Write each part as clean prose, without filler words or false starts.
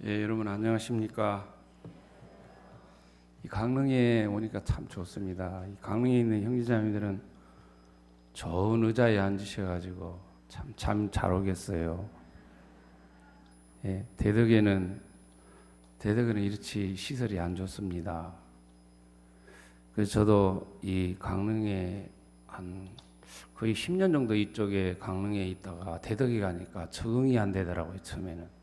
예, 여러분 안녕하십니까? 이 강릉에 오니까 참 좋습니다. 이 강릉에 있는 형제자매들은 좋은 의자에 앉으셔가지고 참 잘 오겠어요. 예, 대덕에는 이렇지 시설이 안 좋습니다. 그래서 저도 이 강릉에 한 거의 10년 정도 이쪽에 강릉에 있다가 대덕에 가니까 적응이 안 되더라고요. 처음에는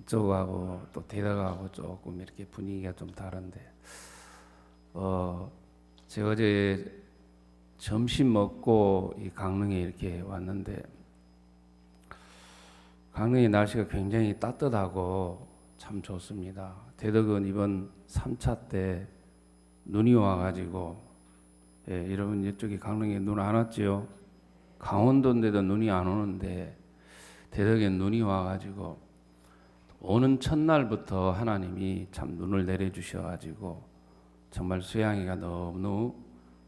이쪽하고 또 대덕하고 조금 이렇게 분위기가 좀 다른데 제가 어제 점심 먹고 이 강릉에 이렇게 왔는데 강릉의 날씨가 굉장히 따뜻하고 참 좋습니다. 대덕은 이번 3차 때 눈이 와가지고 예, 여러분 이쪽에 강릉에 눈 안 왔지요? 강원도인데도 눈이 안 오는데 대덕에 눈이 와가지고 오는 첫날부터 하나님이 참 눈을 내려주셔가지고 정말 수양이가 너무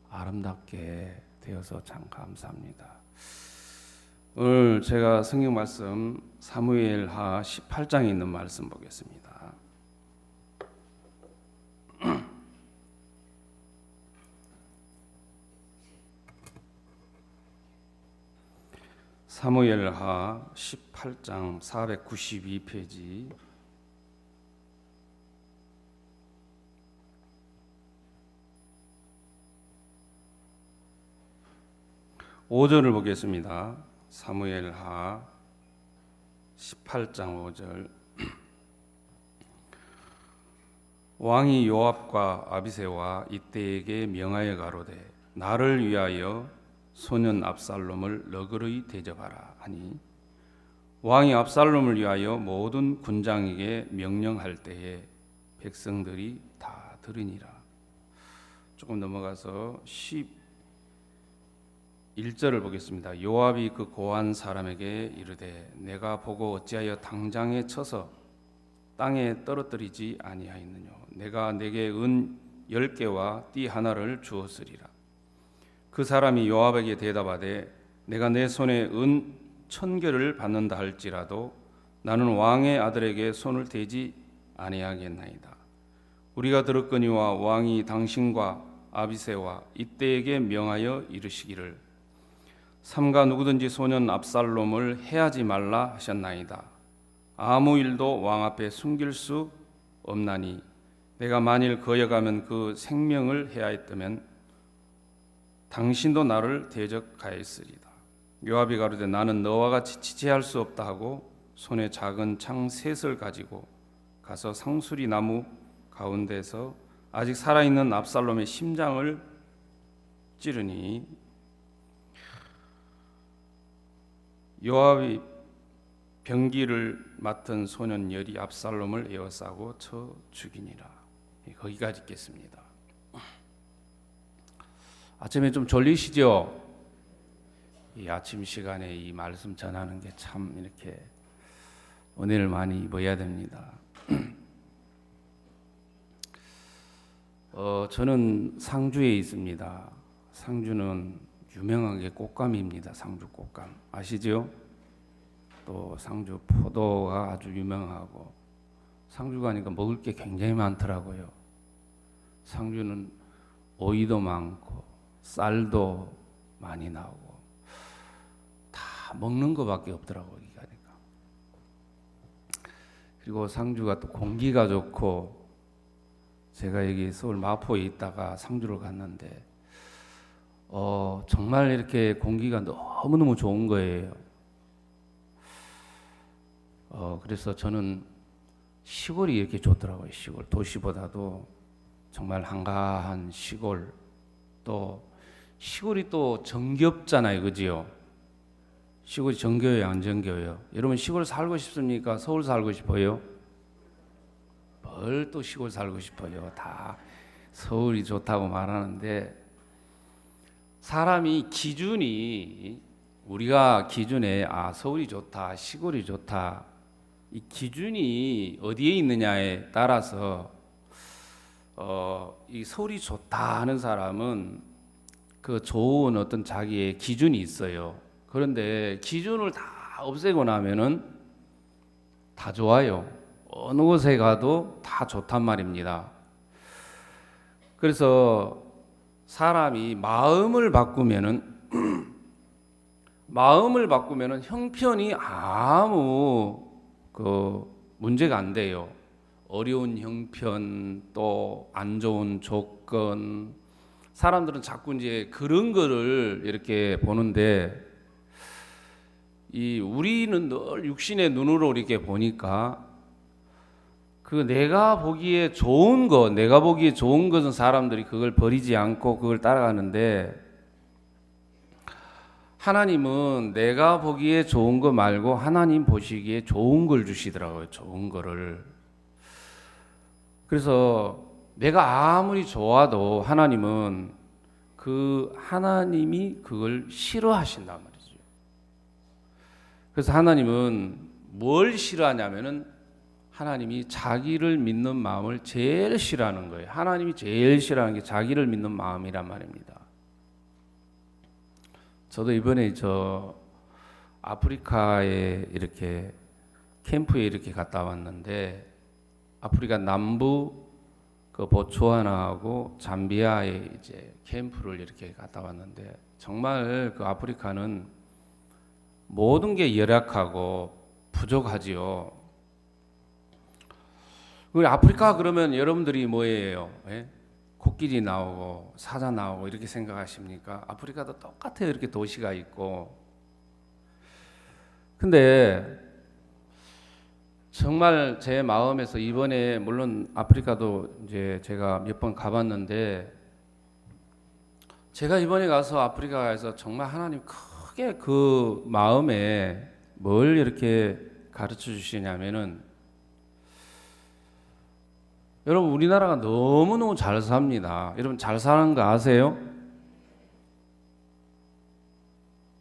아름답게 되어서 참 감사합니다. 오늘 제가 성경 말씀 사무엘하 18장에 있는 말씀 보겠습니다. 사무엘하 18장 492페이지 5절을 보겠습니다. 사무엘하 18장 5절 왕이 요압과 아비새와 이때에게 명하여 가로되 나를 위하여 소년 압살롬을 너그러이 대접하라 하니 왕이 압살롬을 위하여 모든 군장에게 명령할 때에 백성들이 다 들으니라. 조금 넘어가서 11절을 보겠습니다. 요압이 그 고한 사람에게 이르되 내가 보고 어찌하여 당장에 쳐서 땅에 떨어뜨리지 아니하였느냐. 내가 내게 은 10개와 띠 하나를 주었으리라. 그 사람이 요압에게 대답하되 내가 내 손에 은 1000개를 받는다 할지라도 나는 왕의 아들에게 손을 대지 아니하겠나이다. 우리가 들었거니와 왕이 당신과 아비새와 이때에게 명하여 이르시기를 삼가 누구든지 소년 압살롬을 해하지 말라 하셨나이다. 아무 일도 왕 앞에 숨길 수 없나니 내가 만일 거여가면 그 생명을 해하였다면 당신도 나를 대적하였으리다. 요압이 가로되 나는 너와 같이 지체할 수 없다 하고 손에 작은 창 셋을 가지고 가서 상수리 나무 가운데서 아직 살아있는 압살롬의 심장을 찌르니 요압이 병기를 맡은 소년 열이 압살롬을 에워싸고 쳐 죽이니라. 거기까지 읽겠습니다. 아침에 좀 졸리시죠? 이 아침 시간에 이 말씀 전하는 게 참 이렇게 은혜를 많이 입어야 됩니다. 저는 상주에 있습니다. 상주는 유명한 게 꽃감입니다. 상주 꽃감 아시죠? 또 상주 포도가 아주 유명하고 상주 가니까 먹을 게 굉장히 많더라고요. 상주는 오이도 많고 쌀도 많이 나오고 다 먹는 거밖에 없더라고요. 여기 가니까. 그리고 상주가 또 공기가 좋고 제가 여기 서울 마포에 있다가 상주를 갔는데 정말 이렇게 공기가 너무너무 좋은 거예요. 그래서 저는 시골이 이렇게 좋더라고요. 시골 도시보다도 정말 한가한 시골. 또 시골이 또 정겹잖아요, 그지요? 시골이 정겨워요, 안 정겨워요? 여러분 시골 살고 싶습니까? 서울 살고 싶어요? 뭘 또 시골 살고 싶어요? 다 서울이 좋다고 말하는데 사람이 기준이 우리가 기준에 서울이 좋다, 시골이 좋다 이 기준이 어디에 있느냐에 따라서 이 서울이 좋다 하는 사람은 그 좋은 어떤 자기의 기준이 있어요. 그런데 기준을 다 없애고 나면은 다 좋아요. 어느 곳에 가도 다 좋단 말입니다. 그래서 사람이 마음을 바꾸면은 형편이 아무 문제가 안 돼요. 어려운 형편, 또 안 좋은 조건, 사람들은 자꾸 이제 그런 거를 이렇게 보는데, 우리는 늘 육신의 눈으로 이렇게 보니까 내가 보기에 좋은 것은 사람들이 그걸 버리지 않고 그걸 따라가는데, 하나님은 내가 보기에 좋은 거 말고 하나님 보시기에 좋은 걸 주시더라고요. 좋은 거를. 그래서 내가 아무리 좋아도 하나님이 그걸 싫어하신단 말이죠. 그래서 하나님은 뭘 싫어하냐면은 하나님이 자기를 믿는 마음을 제일 싫어하는 거예요. 하나님이 제일 싫어하는 게 자기를 믿는 마음이란 말입니다. 저도 이번에 아프리카에 이렇게 캠프에 이렇게 갔다 왔는데, 아프리카 남부 보츠와나하고 잠비아에 이제 캠프를 이렇게 갔다 왔는데, 정말 그 아프리카는 모든 게 열악하고 부족하지요. 우리 아프리카 그러면 여러분들이 뭐예요? 예? 코끼리 나오고 사자 나오고 이렇게 생각하십니까? 아프리카도 똑같아요. 이렇게 도시가 있고. 근데 정말 제 마음에서 이번에, 물론 아프리카도 이제 제가 몇 번 가봤는데, 제가 이번에 가서 아프리카에서 정말 하나님 크게 그 마음에 뭘 이렇게 가르쳐 주시냐면은, 여러분 우리나라가 너무너무 잘 삽니다. 여러분 잘 사는 거 아세요?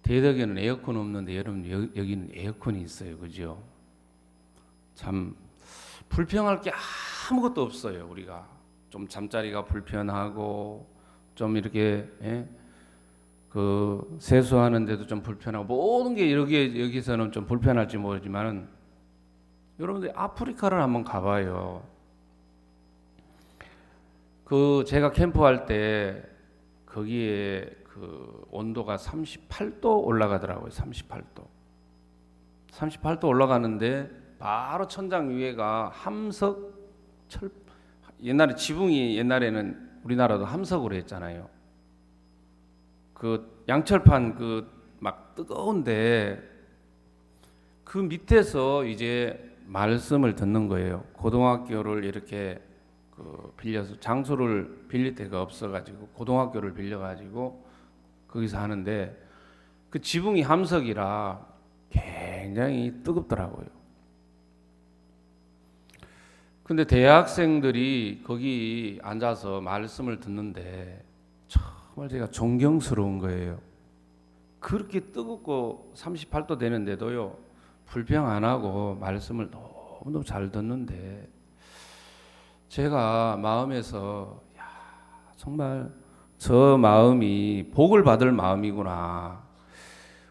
대덕에는 에어컨 없는데 여러분 여기는 에어컨이 있어요. 그죠? 참 불평할 게 아무것도 없어요. 우리가 좀 잠자리가 불편하고 좀 이렇게 세수하는데도 좀 불편하고 모든 게 여기서는 좀 불편할지 모르지만은, 여러분들 아프리카를 한번 가봐요. 제가 캠프할 때 거기에 온도가 38도 올라가더라고요. 38도 올라가는데 바로 천장 위에가 옛날에 지붕이, 옛날에는 우리나라도 함석으로 했잖아요. 양철판 막 뜨거운데 그 밑에서 이제 말씀을 듣는 거예요. 고등학교를 이렇게 빌려서, 장소를 빌릴 데가 없어가지고 고등학교를 빌려가지고 거기서 하는데, 그 지붕이 함석이라 굉장히 뜨겁더라고요. 근데 대학생들이 거기 앉아서 말씀을 듣는데 정말 제가 존경스러운 거예요. 그렇게 뜨겁고 38도 되는데도요, 불평 안 하고 말씀을 너무너무 잘 듣는데, 제가 마음에서 정말 저 마음이 복을 받을 마음이구나.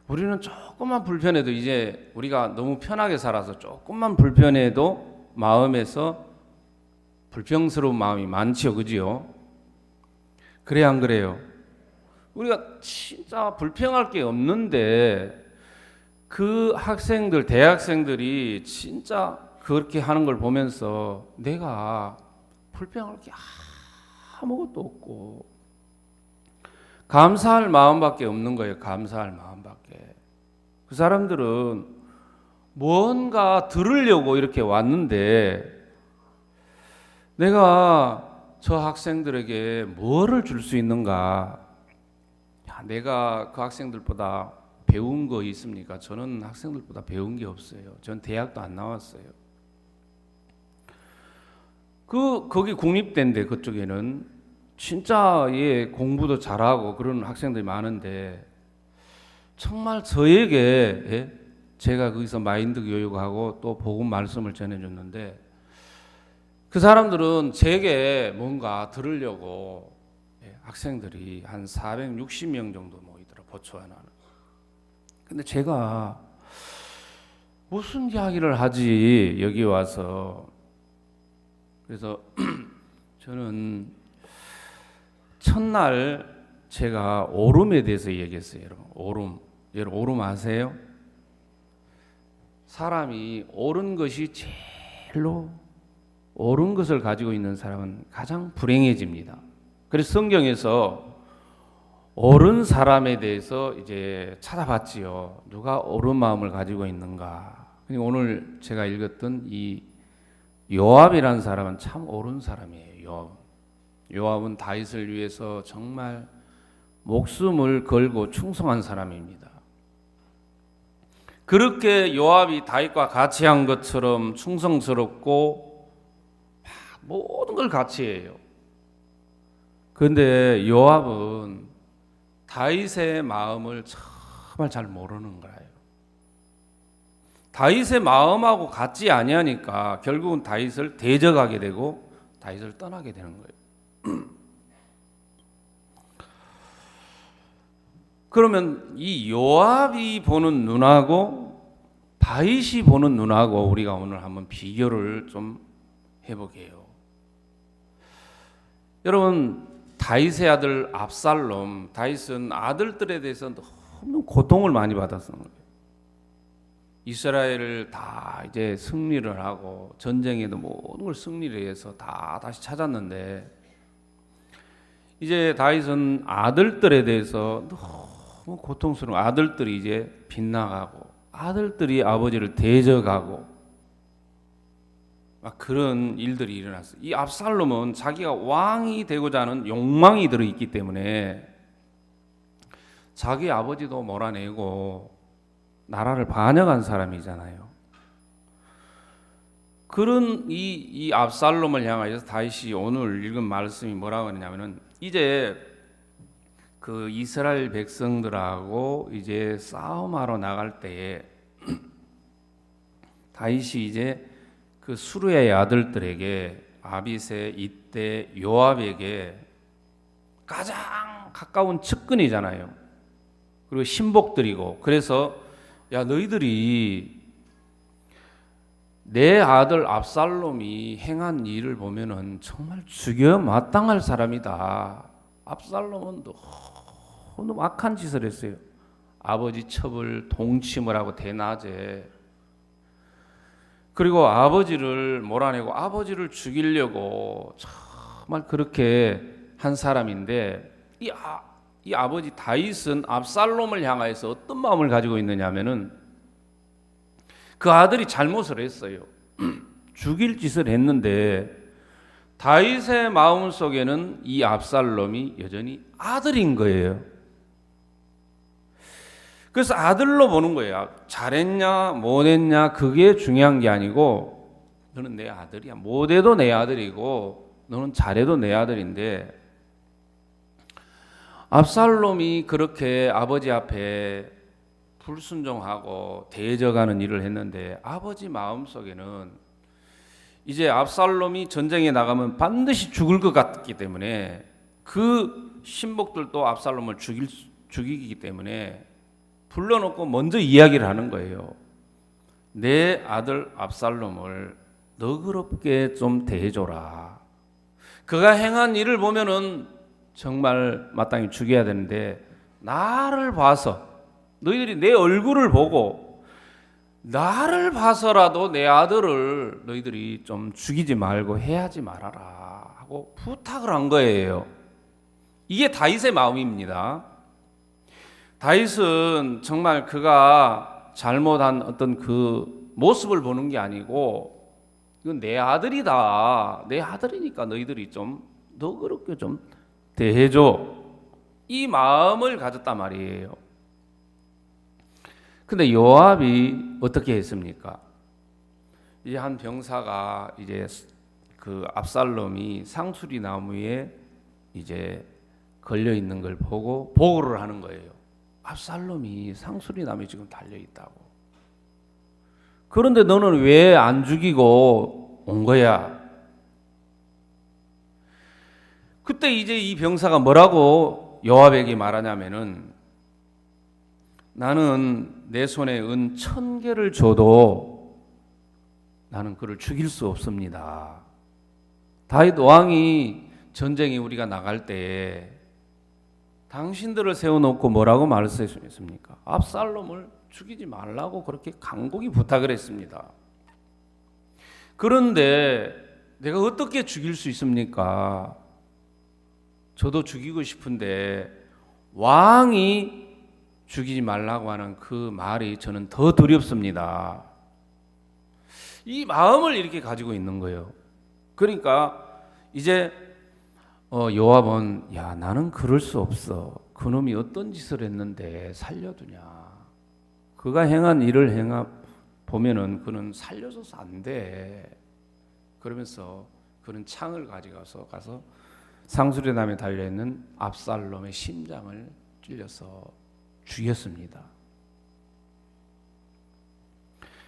우리는 조금만 불편해도, 이제 우리가 너무 편하게 살아서 조금만 불편해도 마음에서 불평스러운 마음이 많지요. 그지요? 그래야 안 그래요? 우리가 진짜 불평할 게 없는데 그 대학생들이 진짜 그렇게 하는 걸 보면서 내가 불평할 게 아무것도 없고 감사할 마음밖에 없는 거예요. 감사할 마음밖에. 그 사람들은 뭔가 들으려고 이렇게 왔는데, 내가 저 학생들에게 뭐를 줄 수 있는가? 내가 그 학생들보다 배운 거 있습니까? 저는 학생들보다 배운 게 없어요. 전 대학도 안 나왔어요. 거기 국립대인데 그쪽에는 진짜 공부도 잘하고 그런 학생들이 많은데, 정말 저에게 제가 거기서 마인드 교육하고 또 복음 말씀을 전해줬는데, 그 사람들은 제게 뭔가 들으려고, 학생들이 한 460명 정도 모이더라, 보츠와나는. 근데 제가 무슨 이야기를 하지 여기 와서. 그래서 저는 첫날 제가 오름에 대해서 얘기했어요. 여러분 오름 아세요? 사람이 옳은 것이 제일로 옳은 것을 가지고 있는 사람은 가장 불행해집니다. 그래서 성경에서 옳은 사람에 대해서 이제 찾아봤지요. 누가 옳은 마음을 가지고 있는가. 오늘 제가 읽었던 이 요압이라는 사람은 참 옳은 사람이에요. 요압은 다윗을 위해서 정말 목숨을 걸고 충성한 사람입니다. 그렇게 요압이 다윗과 같이 한 것처럼 충성스럽고 모든 걸 같이 해요. 그런데 요압은 다윗의 마음을 정말 잘 모르는 거예요. 다윗의 마음하고 같지 아니하니까 결국은 다윗을 대적하게 되고 다윗을 떠나게 되는 거예요. 그러면 이 요압이 보는 눈하고 다윗이 보는 눈하고 우리가 오늘 한번 비교를 좀 해보게요. 여러분, 다윗의 아들 압살롬, 다윗은 아들들에 대해서 너무 고통을 많이 받았던 거예요. 이스라엘을 다 이제 승리를 하고 전쟁에도 모든 걸 승리를 해서 다 다시 찾았는데 이제 다윗은 아들들에 대해서 너무 고통스러운, 아들들이 이제 빗나가고 아들들이 아버지를 대적하고 막 그런 일들이 일어났어요. 이 압살롬은 자기가 왕이 되고자 하는 욕망이 들어있기 때문에 자기 아버지도 몰아내고 나라를 반역한 사람이잖아요. 그런 이 압살롬을 향하여서 다윗이 오늘 읽은 말씀이 뭐라고 하냐면은 이제 그 이스라엘 백성들하고 이제 싸움하러 나갈 때에 다윗이 이제 그 수르야의 아들들에게 아비새, 이떼, 요압에게 가장 가까운 측근이잖아요. 그리고 신복들이고 그래서 야 너희들이 내 아들 압살롬이 행한 일을 보면은 정말 죽여 마땅할 사람이다. 압살롬은 너무 악한 짓을 했어요. 아버지 첩을 동침을 하고 대낮에 그리고 아버지를 몰아내고 아버지를 죽이려고 정말 그렇게 한 사람인데 이 아버지 다윗은 압살롬을 향하여서 어떤 마음을 가지고 있느냐 하면은 그 아들이 잘못을 했어요. 죽일 짓을 했는데 다윗의 마음 속에는 이 압살롬이 여전히 아들인 거예요. 그래서 아들로 보는 거예요. 잘했냐 못했냐 그게 중요한 게 아니고 너는 내 아들이야. 못해도 내 아들이고 너는 잘해도 내 아들인데 압살롬이 그렇게 아버지 앞에 불순종하고 대적하는 일을 했는데 아버지 마음속에는 이제 압살롬이 전쟁에 나가면 반드시 죽을 것 같기 때문에 그 신복들도 압살롬을 죽이기 때문에 불러놓고 먼저 이야기를 하는 거예요. 내 아들 압살롬을 너그럽게 좀 대해줘라. 그가 행한 일을 보면은 정말 마땅히 죽여야 되는데 나를 봐서 너희들이 내 얼굴을 보고 나를 봐서라도 내 아들을 너희들이 좀 죽이지 말고 해하지 말아라 하고 부탁을 한 거예요. 이게 다윗의 마음입니다. 다윗은 정말 그가 잘못한 어떤 그 모습을 보는 게 아니고 이건 내 아들이다. 내 아들이니까 너희들이 좀 너그럽게 좀 대해줘. 이 마음을 가졌단 말이에요. 근데 요압이 어떻게 했습니까? 이제 한 병사가 이제 그 압살롬이 상수리 나무에 이제 걸려 있는 걸 보고 보고를 하는 거예요. 압살롬이 상수리 나무에 지금 달려 있다고. 그런데 너는 왜 안 죽이고 온 거야? 그때 이제 이 병사가 뭐라고 요압에게 말하냐면은 나는 내 손에 은 1000개를 줘도 나는 그를 죽일 수 없습니다. 다윗 왕이 전쟁에 우리가 나갈 때에 당신들을 세워놓고 뭐라고 말했습니까? 압살롬을 죽이지 말라고 그렇게 간곡히 부탁을 했습니다. 그런데 내가 어떻게 죽일 수 있습니까? 저도 죽이고 싶은데 왕이 죽이지 말라고 하는 그 말이 저는 더 두렵습니다. 이 마음을 이렇게 가지고 있는 거예요. 그러니까 이제 요압은 야 나는 그럴 수 없어. 그놈이 어떤 짓을 했는데 살려두냐. 그가 행한 일을 보면은 그는 살려줘서 안 돼. 그러면서 그는 창을 가져가서 상수리담에 달려있는 압살롬의 심장을 찔려서 죽였습니다.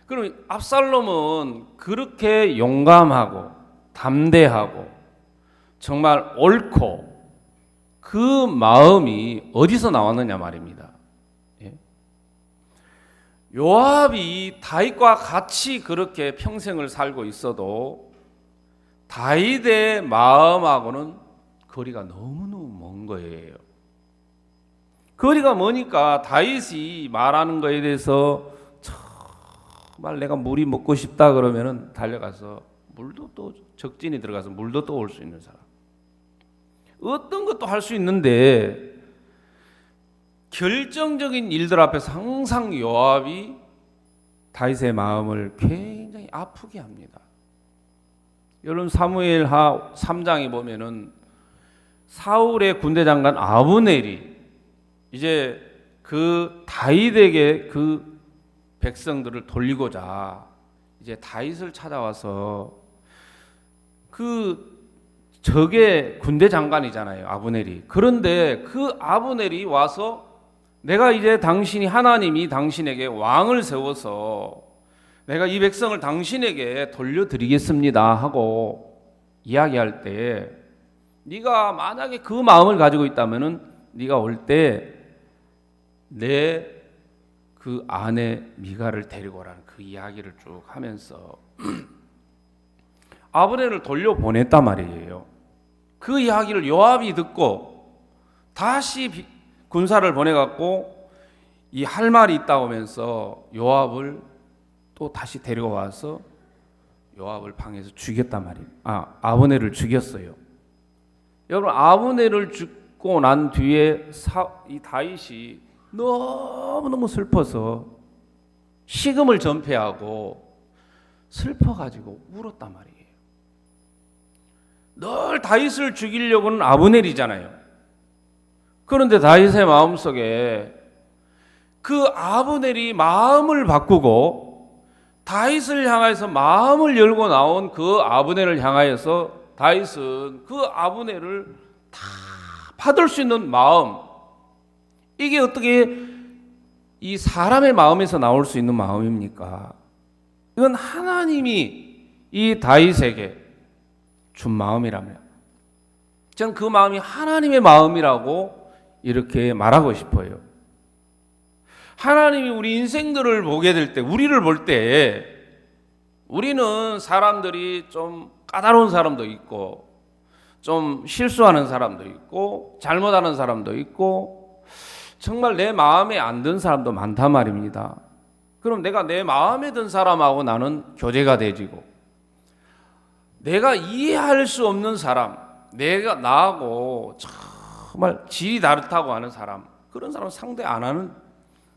그럼 압살롬은 그렇게 용감하고 담대하고 정말 옳고 그 마음이 어디서 나왔느냐 말입니다. 요압이 다윗과 같이 그렇게 평생을 살고 있어도 다윗의 마음하고는 거리가 너무너무 먼 거예요. 거리가 머니까 다윗이 말하는 거에 대해서 정말 내가 물이 먹고 싶다 그러면은 달려가서 물도 또 적진이 들어가서 물도 또 올 수 있는 사람. 어떤 것도 할 수 있는데 결정적인 일들 앞에서 항상 요압이 다윗의 마음을 굉장히 아프게 합니다. 여러분 사무엘하 3장에 보면은 사울의 군대 장관 아브넬이 이제 그 다윗에게 그 백성들을 돌리고자 이제 다윗을 찾아와서 그 적의 군대 장관이잖아요, 아브넬이. 그런데 그 아브넬이 와서 내가 이제 하나님이 당신에게 왕을 세워서 내가 이 백성을 당신에게 돌려드리겠습니다 하고 이야기할 때 네가 만약에 그 마음을 가지고 있다면은 네가 올 때 내 그 아내 미갈을 데리고 오라는 그 이야기를 쭉 하면서 아브넬을 돌려보냈단 말이에요. 그 이야기를 요압이 듣고 다시 군사를 보내갖고 이 할 말이 있다고 하면서 요압을 또 다시 데려와서 요압을 방에서 죽였단 말이에요. 아브넬을 죽였어요. 여러분 아브넬을 죽고 난 뒤에 이 다윗이 너무너무 슬퍼서 식음을 전폐하고 슬퍼가지고 울었단 말이에요. 늘 다윗을 죽이려고는 아브넬이잖아요. 그런데 다윗의 마음속에 그 아브넬이 마음을 바꾸고 다윗을 향해서 마음을 열고 나온 그 아브넬을 향하여서 다윗은 그 아브넬을 다 받을 수 있는 마음, 이게 어떻게 이 사람의 마음에서 나올 수 있는 마음입니까? 이건 하나님이 이 다윗에게 준 마음이라면 저는 그 마음이 하나님의 마음이라고 이렇게 말하고 싶어요. 하나님이 우리 인생들을 보게 될 때, 우리를 볼 때 우리는 사람들이 좀 까다로운 사람도 있고 좀 실수하는 사람도 있고 잘못하는 사람도 있고 정말 내 마음에 안 든 사람도 많단 말입니다. 그럼 내가 내 마음에 든 사람하고 나는 교제가 되지고 내가 이해할 수 없는 사람, 나하고 정말 질이 다르다고 하는 사람, 그런 사람 상대 안 하는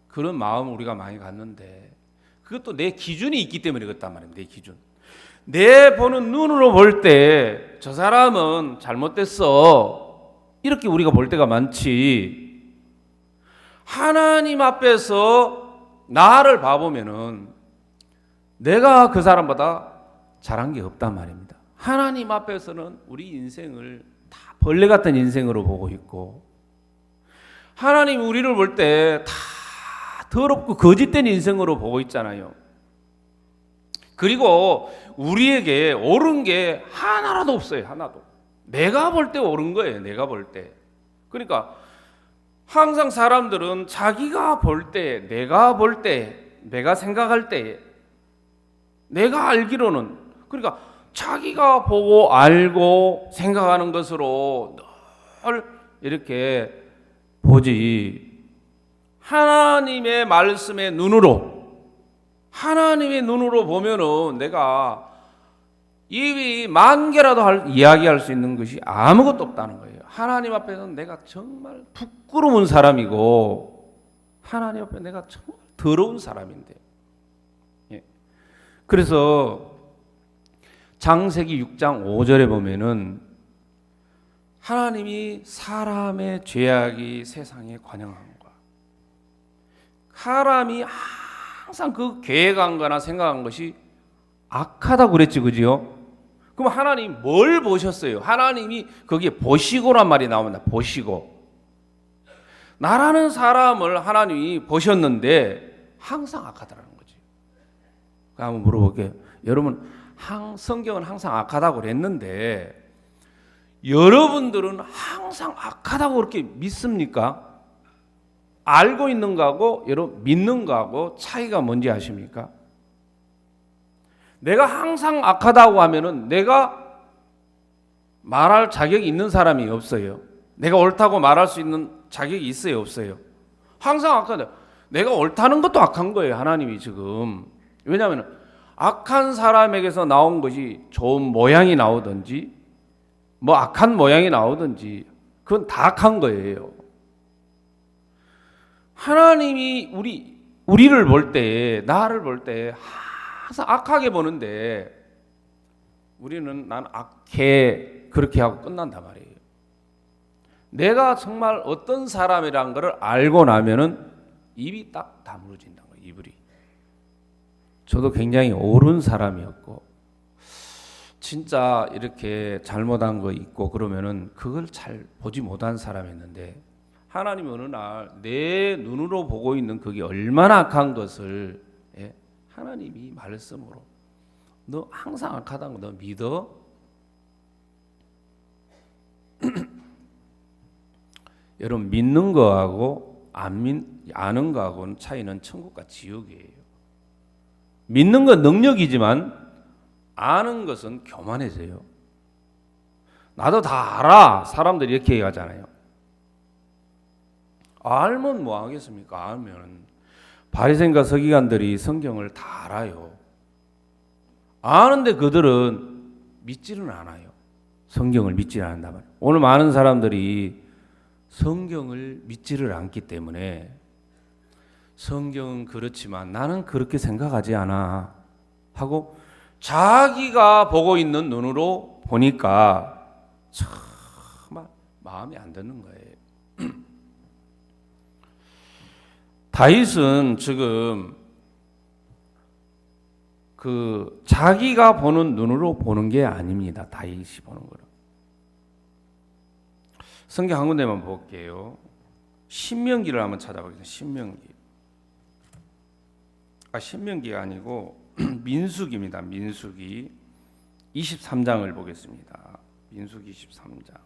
그런 마음을 우리가 많이 갖는데 그것도 내 기준이 있기 때문에 그렇단 말입니다. 내 기준. 내 보는 눈으로 볼 때 저 사람은 잘못됐어 이렇게 우리가 볼 때가 많지, 하나님 앞에서 나를 봐보면은 내가 그 사람보다 잘한 게 없단 말입니다. 하나님 앞에서는 우리 인생을 다 벌레 같은 인생으로 보고 있고 하나님 우리를 볼 때 다 더럽고 거짓된 인생으로 보고 있잖아요. 그리고 우리에게 옳은 게 하나라도 없어요. 하나도. 내가 볼 때 옳은 거예요. 내가 볼 때. 그러니까 항상 사람들은 자기가 볼 때, 내가 볼 때, 내가 생각할 때, 내가 알기로는, 그러니까 자기가 보고 알고 생각하는 것으로 늘 이렇게 보지, 하나님의 말씀의 눈으로, 하나님의 눈으로 보면은 내가 입이 만 개라도 이야기할 수 있는 것이 아무것도 없다는 거예요. 하나님 앞에서는 내가 정말 부끄러운 사람이고, 하나님 앞에 내가 정말 더러운 사람인데. 예. 그래서 창세기 6장 5절에 보면은 하나님이 사람의 죄악이 세상에 관영한 거야. 사람이 항상 그 계획한 거나 생각한 것이 악하다고 그랬지, 그지요? 그럼 하나님 뭘 보셨어요? 하나님이 거기에 보시고란 말이 나옵니다. 보시고. 나라는 사람을 하나님이 보셨는데 항상 악하다라는 거지. 한번 물어볼게요. 여러분, 성경은 항상 악하다고 그랬는데 여러분들은 항상 악하다고 그렇게 믿습니까? 알고 있는 거하고 여러분 믿는 거하고 차이가 뭔지 아십니까? 내가 항상 악하다고 하면은 내가 말할 자격이 있는 사람이 없어요. 내가 옳다고 말할 수 있는 자격이 있어요, 없어요? 항상 악하다. 내가 옳다는 것도 악한 거예요, 하나님이 지금. 왜냐하면 악한 사람에게서 나온 것이 좋은 모양이 나오든지 뭐 악한 모양이 나오든지 그건 다 악한 거예요. 하나님이 우리를 볼 때, 나를 볼 때 항상 악하게 보는데 우리는 난 악해 그렇게 하고 끝난단 말이에요. 내가 정말 어떤 사람이란 것을 알고 나면은 입이 딱 다물어진다는 거예요. 이불이. 저도 굉장히 옳은 사람이었고 진짜 이렇게 잘못한 거 있고 그러면은 그걸 잘 보지 못한 사람이었는데 하나님이 어느 날 내 눈으로 보고 있는 그게 얼마나 악한 것을 하나님이 말씀으로 너 항상 악하다는 거 너 믿어? 여러분 믿는 거하고 아는 거하고는 차이는 천국과 지옥이에요. 믿는 건 능력이지만 아는 것은 교만해져요. 나도 다 알아. 사람들이 이렇게 얘기하잖아요. 알면 뭐 하겠습니까? 알면 바리새인과 서기관들이 성경을 다 알아요. 아는데 그들은 믿지는 않아요. 성경을 믿지 않는단 말이에요. 오늘 많은 사람들이 성경을 믿지를 않기 때문에 성경은 그렇지만 나는 그렇게 생각하지 않아 하고 자기가 보고 있는 눈으로 보니까 정말 마음에 안 드는 거예요. 다윗은 지금 그 자기가 보는 눈으로 보는 게 아닙니다. 다윗이 보는 거는. 성경 한 군데만 볼게요. 신명기를 한번 찾아보겠습니다. 신명기가 아니고 민수기입니다. 민수기 23장을 보겠습니다. 민수기 23장.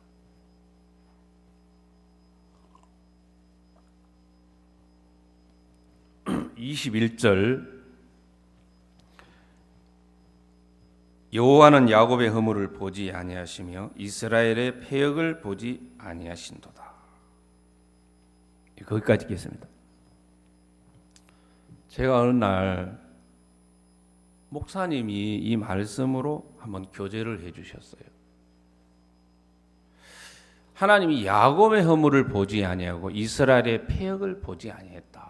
21절 여호와는 야곱의 허물을 보지 아니하시며 이스라엘의 패역을 보지 아니하신도다. 거기까지 읽겠습니다. 제가 어느 날 목사님이 이 말씀으로 한번 교제를 해주셨어요. 하나님이 야곱의 허물을 보지 아니하고 이스라엘의 패역을 보지 아니했다.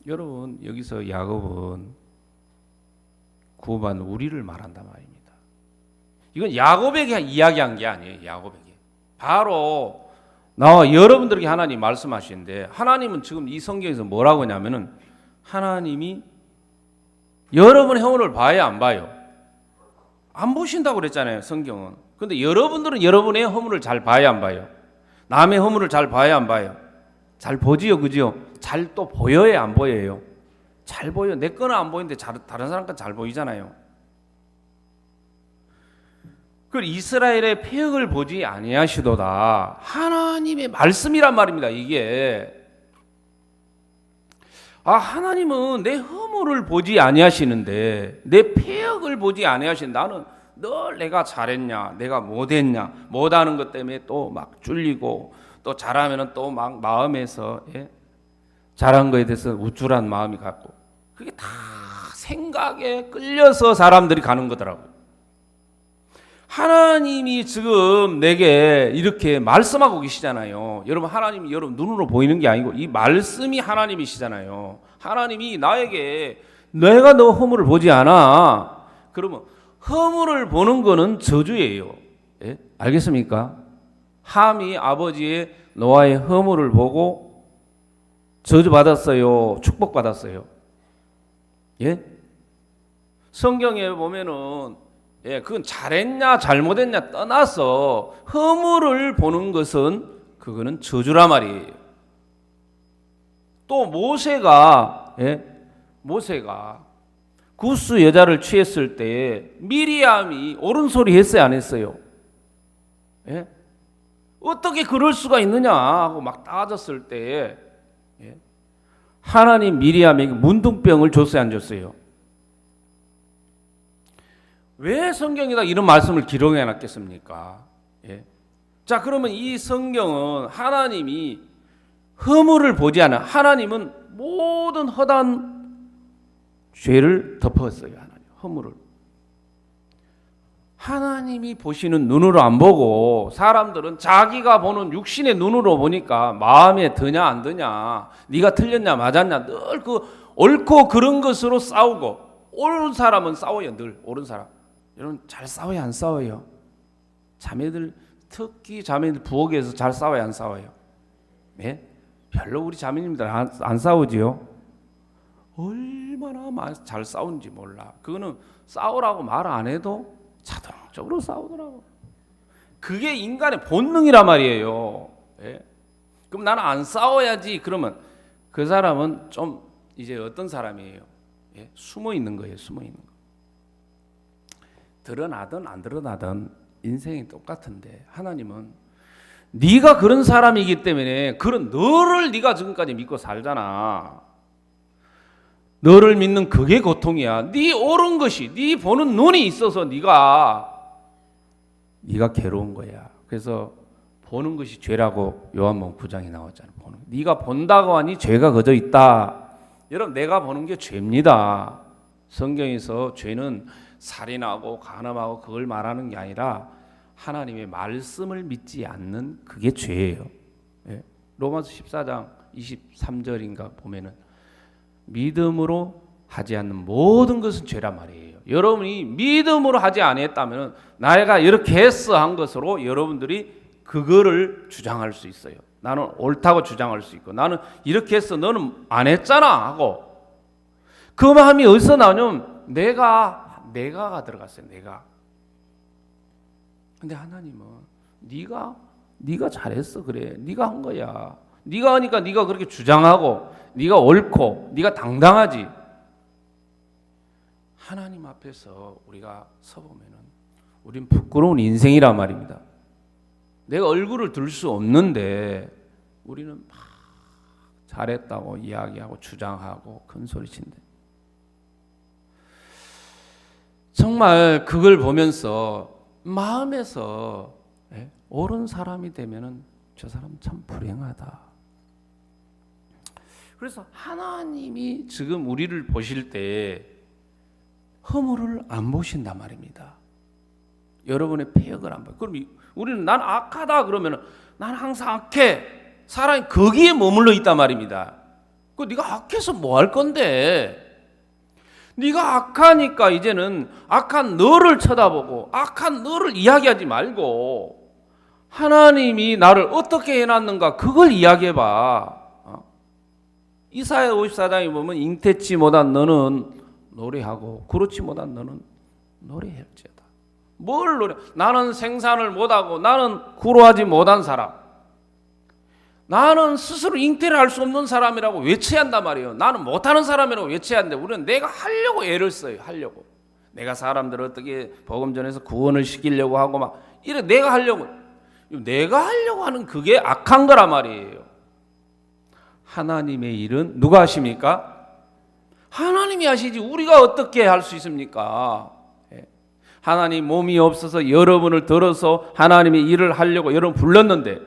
여러분 여기서 야곱은 구반 우리를 말한단 말입니다. 이건 야곱에게 이야기한 게 아니에요. 야곱에게. 바로 나와 여러분들에게 하나님 말씀하시는데 하나님은 지금 이 성경에서 뭐라고 하냐면은 하나님이 여러분의 허물을 봐야 안 봐요? 안 보신다고 그랬잖아요. 성경은. 그런데 여러분들은 여러분의 허물을 잘 봐야 안 봐요? 남의 허물을 잘 봐야 안 봐요? 잘 보지요, 그지요? 잘 또 보여야 안 보여요? 잘 보여. 내 거는 안 보이는데 다른 사람 건 잘 보이잖아요. 그 이스라엘의 폐역을 보지 아니하시도다. 하나님의 말씀이란 말입니다. 이게 하나님은 내 허물을 보지 아니하시는데 내 폐역을 보지 아니하시는데 나는 늘 내가 잘했냐, 내가 못했냐, 못하는 것 때문에 또 막 쫄리고 또 잘하면은 또 막 마음에서 잘한 거에 대해서 우쭐한 마음이 갖고 그게 다 생각에 끌려서 사람들이 가는 거더라고요. 하나님이 지금 내게 이렇게 말씀하고 계시잖아요. 여러분 하나님이 여러분 눈으로 보이는 게 아니고 이 말씀이 하나님이시잖아요. 하나님이 나에게 내가 너 허물을 보지 않아. 그러면 허물을 보는 거는 저주예요. 예? 알겠습니까? 함이 아버지의 노아의 허물을 보고 저주 받았어요. 축복 받았어요. 예? 성경에 보면은 그건 잘했냐 잘못했냐 떠나서 허물을 보는 것은 그거는 저주라 말이에요. 또 모세가 구스 여자를 취했을 때 미리암이 옳은 소리 했어요 안 했어요? 어떻게 그럴 수가 있느냐 하고 막 따졌을 때 하나님 미리암에게 문둥병을 줬어요 안 줬어요? 왜 성경에다 이런 말씀을 기록해 놨겠습니까? 자, 그러면 이 성경은 하나님이 허물을 보지 않아. 하나님은 모든 허다한 죄를 덮었어요. 하나님 허물을. 하나님이 보시는 눈으로 안 보고 사람들은 자기가 보는 육신의 눈으로 보니까 마음에 드냐 안 드냐, 네가 틀렸냐 맞았냐 늘 그 옳고 그런 것으로 싸우고 옳은 사람은 싸워요. 늘 옳은 사람. 여러분 잘 싸워요 안 싸워요? 자매들 특히 자매들 부엌에서 잘 싸워요 안 싸워요? 별로 우리 자매님들 안 싸우지요? 얼마나 잘 싸우는지 몰라. 그거는 싸우라고 말 안 해도 자동적으로 싸우더라고. 그게 인간의 본능이란 말이에요. 그럼 나는 안 싸워야지. 그러면 그 사람은 좀 이제 어떤 사람이에요? 숨어 있는 거예요. 숨어 있는 거. 드러나든 안 드러나든 인생이 똑같은데 하나님은 네가 그런 사람이기 때문에 그런 너를 네가 지금까지 믿고 살잖아. 너를 믿는 그게 고통이야. 네 옳은 것이 네 보는 눈이 있어서 네가 괴로운 거야. 그래서 보는 것이 죄라고 요한복음 9장에 나왔잖아. 네가 본다고 하니 죄가 거저 있다. 여러분 내가 보는 게 죄입니다. 성경에서 죄는 살인하고 간음하고 그걸 말하는 게 아니라 하나님의 말씀을 믿지 않는 그게 죄예요. 로마서 14장 23절인가 보면은 믿음으로 하지 않는 모든 것은 죄란 말이에요. 여러분이 믿음으로 하지 아니했다면 내가 이렇게 했어 한 것으로 여러분들이 그거를 주장할 수 있어요. 나는 옳다고 주장할 수 있고 나는 이렇게 했어 너는 안 했잖아 하고 그 마음이 어디서 나오냐면 내가가 들어갔어요. 내가. 근데 하나님은 네가 잘했어 그래. 네가 한 거야. 네가 하니까 네가 그렇게 주장하고 네가 옳고 네가 당당하지. 하나님 앞에서 우리가 서보면은 우린 부끄러운 인생이란 말입니다. 내가 얼굴을 들 수 없는데 우리는 막 잘했다고 이야기하고 주장하고 큰 소리 친대. 정말 그걸 보면서 마음에서 옳은 사람이 되면은 저 사람 참 불행하다. 그래서 하나님이 지금 우리를 보실 때 허물을 안 보신단 말입니다. 여러분의 폐역을 안 봐요. 그럼 우리는 난 악하다 그러면은 난 항상 악해. 사람이 거기에 머물러 있단 말입니다. 그 네가 악해서 뭐 할 건데? 네가 악하니까 이제는 악한 너를 쳐다보고 악한 너를 이야기하지 말고 하나님이 나를 어떻게 해놨는가 그걸 이야기해봐. 이사야 54장에 보면 잉태치 못한 너는 노래하고 그렇지 못한 너는 노래할지어다. 뭘 노래? 나는 생산을 못하고 나는 구로하지 못한 사람. 나는 스스로 잉태를 할 수 없는 사람이라고 외쳐야 한단 말이에요. 나는 못하는 사람이라고 외쳐야 하는데 우리는 내가 하려고 애를 써요. 하려고. 내가 사람들을 어떻게 복음 전해서 구원을 시키려고 하고 막 이래 내가 하려고 하는 그게 악한 거란 말이에요. 하나님의 일은 누가 하십니까? 하나님이 하시지 우리가 어떻게 할 수 있습니까? 하나님 몸이 없어서 여러분을 들어서 하나님의 일을 하려고 여러분 불렀는데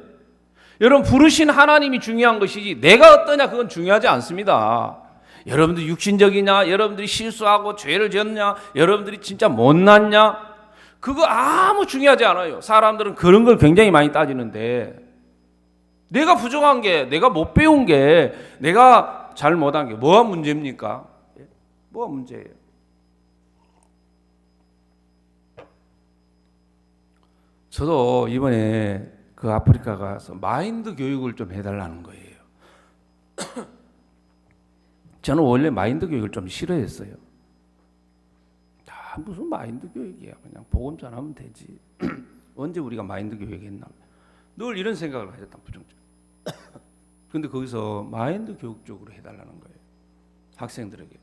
여러분 부르신 하나님이 중요한 것이지 내가 어떠냐 그건 중요하지 않습니다. 여러분들이 육신적이냐, 여러분들이 실수하고 죄를 지었냐, 여러분들이 진짜 못났냐, 그거 아무 중요하지 않아요. 사람들은 그런 걸 굉장히 많이 따지는데 내가 부족한 게, 내가 못 배운 게, 내가 잘 못한 게 뭐가 문제입니까? 뭐가 문제예요? 저도 이번에 그 아프리카 가서 마인드 교육을 좀 해달라는 거예요. 저는 원래 마인드 교육을 좀 싫어했어요. 무슨 마인드 교육이야. 그냥 복음 전하면 되지. 언제 우리가 마인드 교육했나. 늘 이런 생각을 가졌단 부정적. 근데 거기서 마인드 교육 쪽으로 해달라는 거예요. 학생들에게.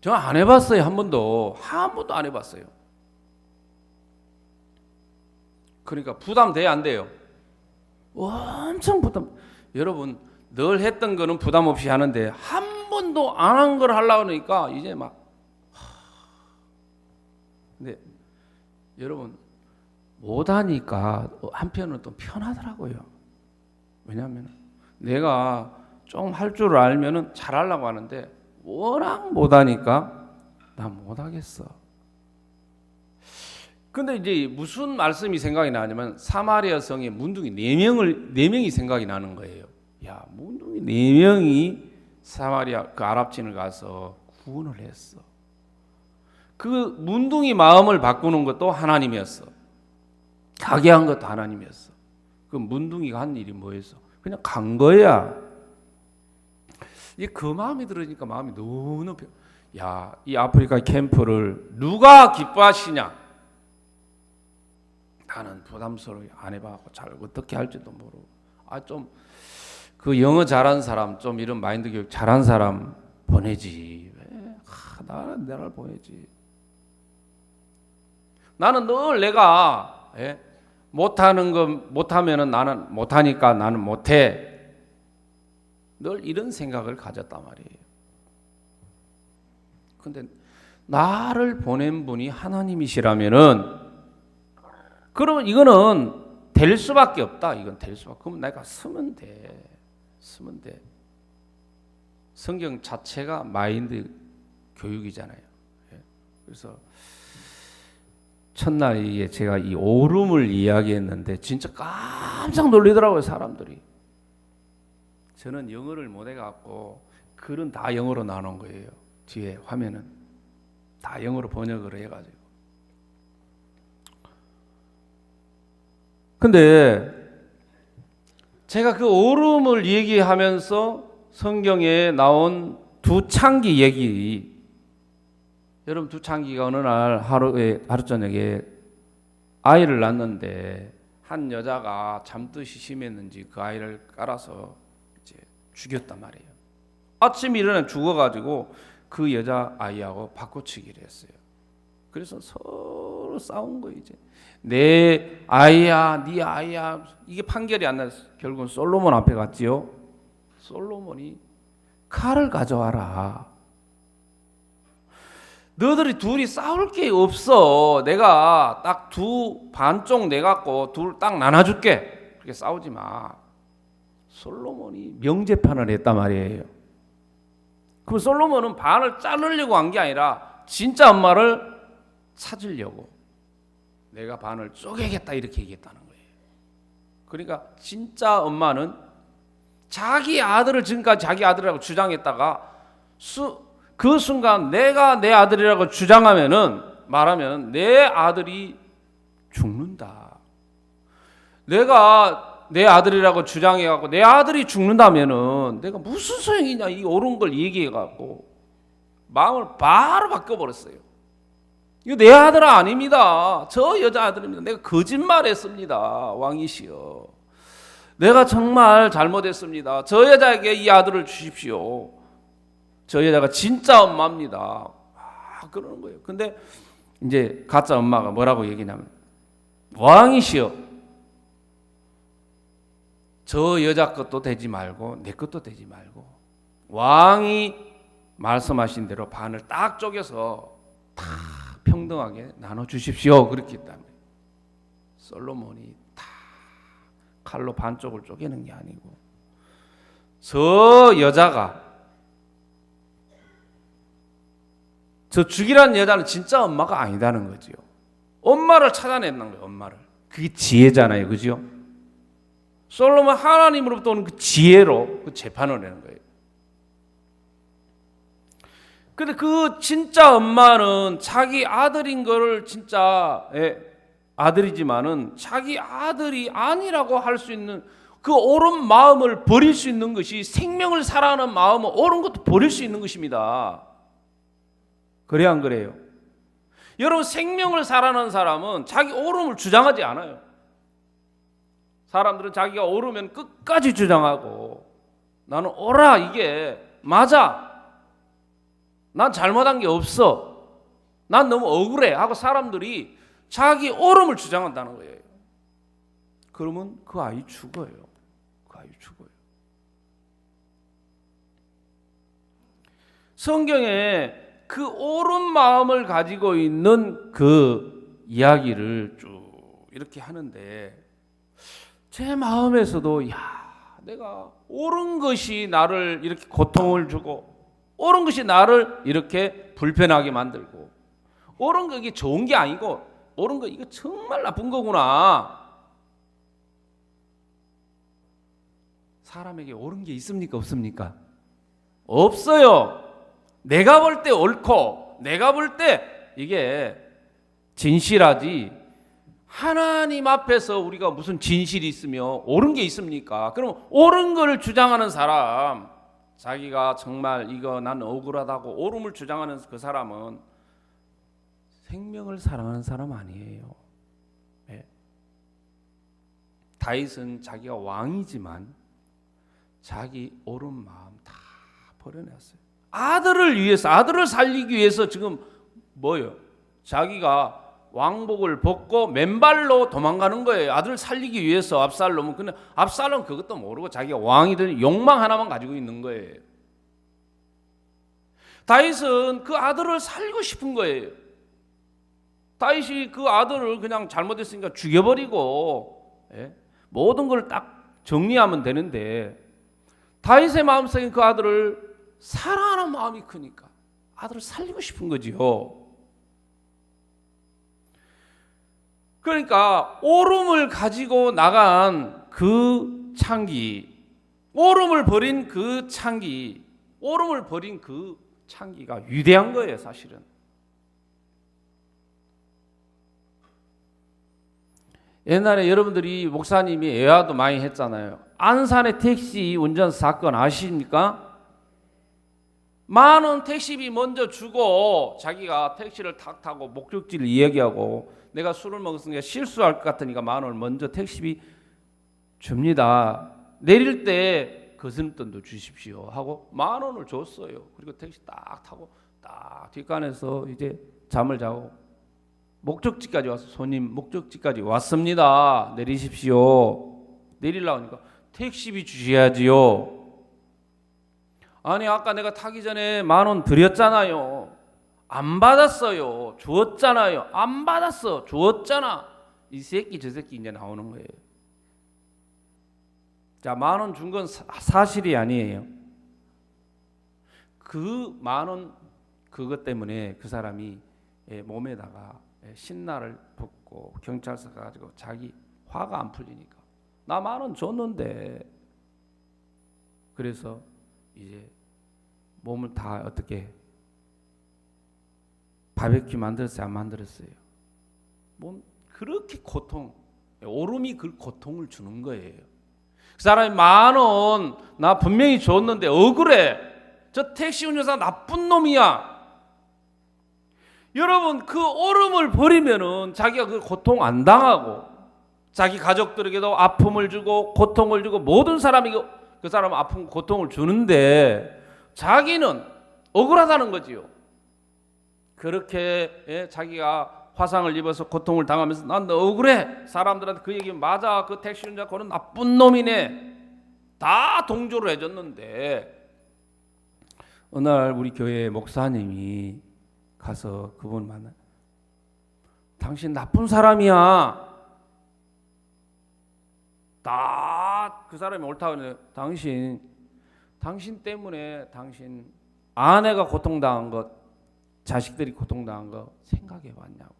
저 안 해봤어요. 한 번도 안 해봤어요. 그러니까 부담돼야 안 돼요? 엄청 부담. 여러분 늘 했던 거는 부담 없이 하는데 한 번도 안 한 걸 하려고 하니까 이제 막. 근데 여러분 못하니까 한편으로 또 편하더라고요. 왜냐하면 내가 좀 할 줄 알면은 잘하려고 하는데 워낙 못하니까 나 못하겠어. 근데 이제 무슨 말씀이 생각이 나냐면 사마리아 성에 문둥이 4명이 생각이 나는 거예요. 야, 문둥이 4명이 사마리아 그 아랍진을 가서 구원을 했어. 그 문둥이 마음을 바꾸는 것도 하나님이었어. 가게 한 것도 하나님이었어. 그 문둥이가 한 일이 뭐였어? 그냥 간 거야. 이게 그 마음이 들으니까 마음이 너무 야, 이 아프리카 캠프를 누가 기뻐하시냐? 나는 부담스러워 안 해봐고 잘 어떻게 할지도 모르고 좀 그 영어 잘한 사람 좀 이런 마인드 교육 잘한 사람 보내지. 왜? 나를 보내지. 나는 늘 내가 못하는 거 못하면은 나는 못하니까 나는 못해. 늘 이런 생각을 가졌단 말이에요. 근데 나를 보낸 분이 하나님이시라면은 그러면 이거는 될 수밖에 없다. 이건 될 수밖에. 그럼 내가 쓰면 돼. 성경 자체가 마인드 교육이잖아요. 그래서 첫날에 제가 이 오름을 이야기했는데 진짜 깜짝 놀리더라고요, 사람들이. 저는 영어를 못 해갖고 글은 다 영어로 나눈 거예요. 뒤에 화면은 다 영어로 번역을 해가지고. 근데 제가 그 오름을 얘기하면서 성경에 나온 두 창기 얘기, 여러분 두 창기가 어느 날 하루 저녁에 아이를 낳는데 한 여자가 잠뜻이 심했는지 그 아이를 깔아서 이제 죽였단 말이에요. 아침에 일어나 죽어가지고 그 여자 아이하고 바꿔치기를 했어요. 그래서 서로 싸운 거예요. 이제 내 아이야, 네 아이야. 이게 판결이 안 나서 결국은 솔로몬 앞에 갔지요. 솔로몬이 칼을 가져와라. 너희들이 둘이 싸울 게 없어. 내가 딱 두 반쪽 내갖고 둘 딱 나눠줄게. 그렇게 싸우지 마. 솔로몬이 명제판을 했단 말이에요. 그럼 솔로몬은 반을 자르려고 한 게 아니라 진짜 엄마를 찾으려고 내가 반을 쪼개겠다 이렇게 얘기했다는 거예요. 그러니까 진짜 엄마는 자기 아들을 지금까지 자기 아들이라고 주장했다가 그 순간 내가 내 아들이라고 말하면 내 아들이 죽는다. 내가 내 아들이라고 주장해갖고 내 아들이 죽는다면은 내가 무슨 소용이냐 이 옳은 걸 얘기해갖고 마음을 바로 바꿔버렸어요. 이거 내 아들 아닙니다. 저 여자 아들입니다. 내가 거짓말했습니다. 왕이시여. 내가 정말 잘못했습니다. 저 여자에게 이 아들을 주십시오. 저 여자가 진짜 엄마입니다. 그러는 거예요. 근데 이제 가짜 엄마가 뭐라고 얘기냐면, 왕이시여, 저 여자 것도 되지 말고 내 것도 되지 말고 왕이 말씀하신 대로 반을 딱 쪼개서 다 평등하게 나눠주십시오. 그렇게 했다면, 솔로몬이 다 칼로 반쪽을 쪼개는 게 아니고 저 여자가, 저 죽이라는 여자는 진짜 엄마가 아니다는 거지요. 엄마를 찾아냈는 거예요. 엄마를. 그게 지혜잖아요. 그죠? 솔로몬 하나님으로부터 오는 그 지혜로 그 재판을 하는 거예요. 근데 그 진짜 엄마는 자기 아들인 거를 진짜 아들이지만은 자기 아들이 아니라고 할 수 있는 그 옳은 마음을 버릴 수 있는 것이, 생명을 사랑하는 마음은 옳은 것도 버릴 수 있는 것입니다. 그래 안 그래요? 여러분, 생명을 사랑하는 사람은 자기 옳음을 주장하지 않아요. 사람들은 자기가 옳으면 끝까지 주장하고, 나는 옳아, 이게 맞아, 난 잘못한 게 없어, 난 너무 억울해 하고 사람들이 자기 옳음을 주장한다는 거예요. 그러면 그 아이 죽어요. 그 아이 죽어요. 성경에 그 옳은 마음을 가지고 있는 그 이야기를 쭉 이렇게 하는데, 제 마음에서도 내가 옳은 것이 나를 이렇게 고통을 주고, 옳은 것이 나를 이렇게 불편하게 만들고, 옳은 거 이게 좋은 게 아니고 옳은 거 이거 정말 나쁜 거구나. 사람에게 옳은 게 있습니까? 없습니까? 없어요. 내가 볼 때 옳고 내가 볼 때 이게 진실하지, 하나님 앞에서 우리가 무슨 진실이 있으며 옳은 게 있습니까? 그럼 옳은 거를 주장하는 사람, 자기가 정말 이거 난 억울하다고 옳음을 주장하는 그 사람은 생명을 사랑하는 사람 아니에요. 네. 다윗은 자기가 왕이지만 자기 옳은 마음 다 버려냈어요. 아들을 위해서, 아들을 살리기 위해서 지금 뭐예요? 자기가 왕복을 벗고 맨발로 도망가는 거예요. 아들을 살리기 위해서. 압살롬은. 근데 압살롬은 그것도 모르고 자기가 왕이든 욕망 하나만 가지고 있는 거예요. 다윗은 그 아들을 살리고 싶은 거예요. 다윗이 그 아들을 그냥 잘못했으니까 죽여버리고 모든 걸 딱 정리하면 되는데, 다윗의 마음속에 그 아들을 사랑하는 마음이 크니까 아들을 살리고 싶은 거지요. 그러니까 옳음을 가지고 나간 그 창기, 옳음을 버린 그 창기, 옳음을 버린 그 창기가 위대한 거예요, 사실은. 옛날에 여러분들이 목사님이 애화도 많이 했잖아요. 안산의 택시 운전 사건 아십니까? 10,000원 택시비 먼저 주고 자기가 택시를 탁 타고 목적지를 이야기하고, 내가 술을 먹었으니까 실수할 것 같으니까 10,000원을 먼저 택시비 줍니다. 내릴 때 거스름돈도 주십시오 하고 10,000원을 줬어요. 그리고 택시 딱 타고 딱 뒷간에서 이제 잠을 자고, 목적지까지 와서, 손님 목적지까지 왔습니다, 내리십시오. 내리려고 하니까 택시비 주셔야지요. 아니 아까 내가 타기 전에 10,000원 드렸잖아요. 안 받았어요. 주었잖아요. 안 받았어. 주었잖아. 이 새끼 저 새끼 이제 나오는 거예요. 자, 10,000원 준 건 사실이 아니에요. 그 10,000원 그것 때문에 그 사람이 몸에다가 신나를 붓고 경찰서 가가지고 자기 화가 안 풀리니까, 나 10,000원 줬는데. 그래서 이제 몸을 다 어떻게 바베큐 만들었어요? 안 만들었어요? 몸 그렇게 고통, 오름이 그 고통을 주는 거예요. 그 사람이 10,000원 나 분명히 줬는데 억울해. 저 택시 운전사 나쁜 놈이야. 여러분, 그 오름을 버리면은 자기가 그 고통 안 당하고, 자기 가족들에게도 아픔을 주고 고통을 주고, 모든 사람이 그 사람 아픔 고통을 주는데 자기는 억울하다는 거지요. 그렇게 자기가 화상을 입어서 고통을 당하면서 난 너 억울해. 사람들한테 그 얘기 맞아. 그 택시 운전자 그는 나쁜 놈이네. 다 동조를 해줬는데 어느 날 우리 교회 목사님이 가서 그분 만나. 당신 나쁜 사람이야. 다 그 사람이 옳다고 하는데 당신 때문에 당신 아내가 고통당한 것, 자식들이 고통당한 거 생각해 봤냐고.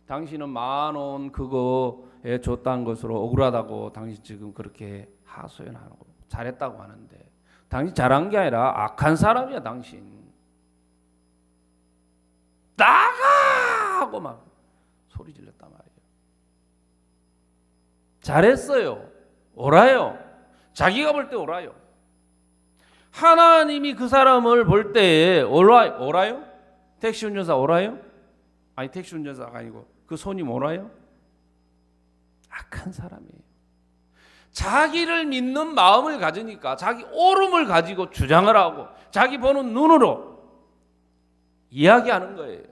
당신은 10,000원 그거에 줬다는 것으로 억울하다고 당신 지금 그렇게 하소연하고 잘했다고 하는데 당신 잘한 게 아니라 악한 사람이야. 당신 나가 하고 막 소리 질렀단 말이에요. 잘했어요. 옳아요. 자기가 볼 때 옳아요. 하나님이 그 사람을 볼 때에 옳아요? 택시 운전사 옳아요? 아니 택시 운전사가 아니고 그 손님 옳아요? 악한 사람이에요. 자기를 믿는 마음을 가지니까 자기 옳음을 가지고 주장을 하고 자기 보는 눈으로 이야기하는 거예요.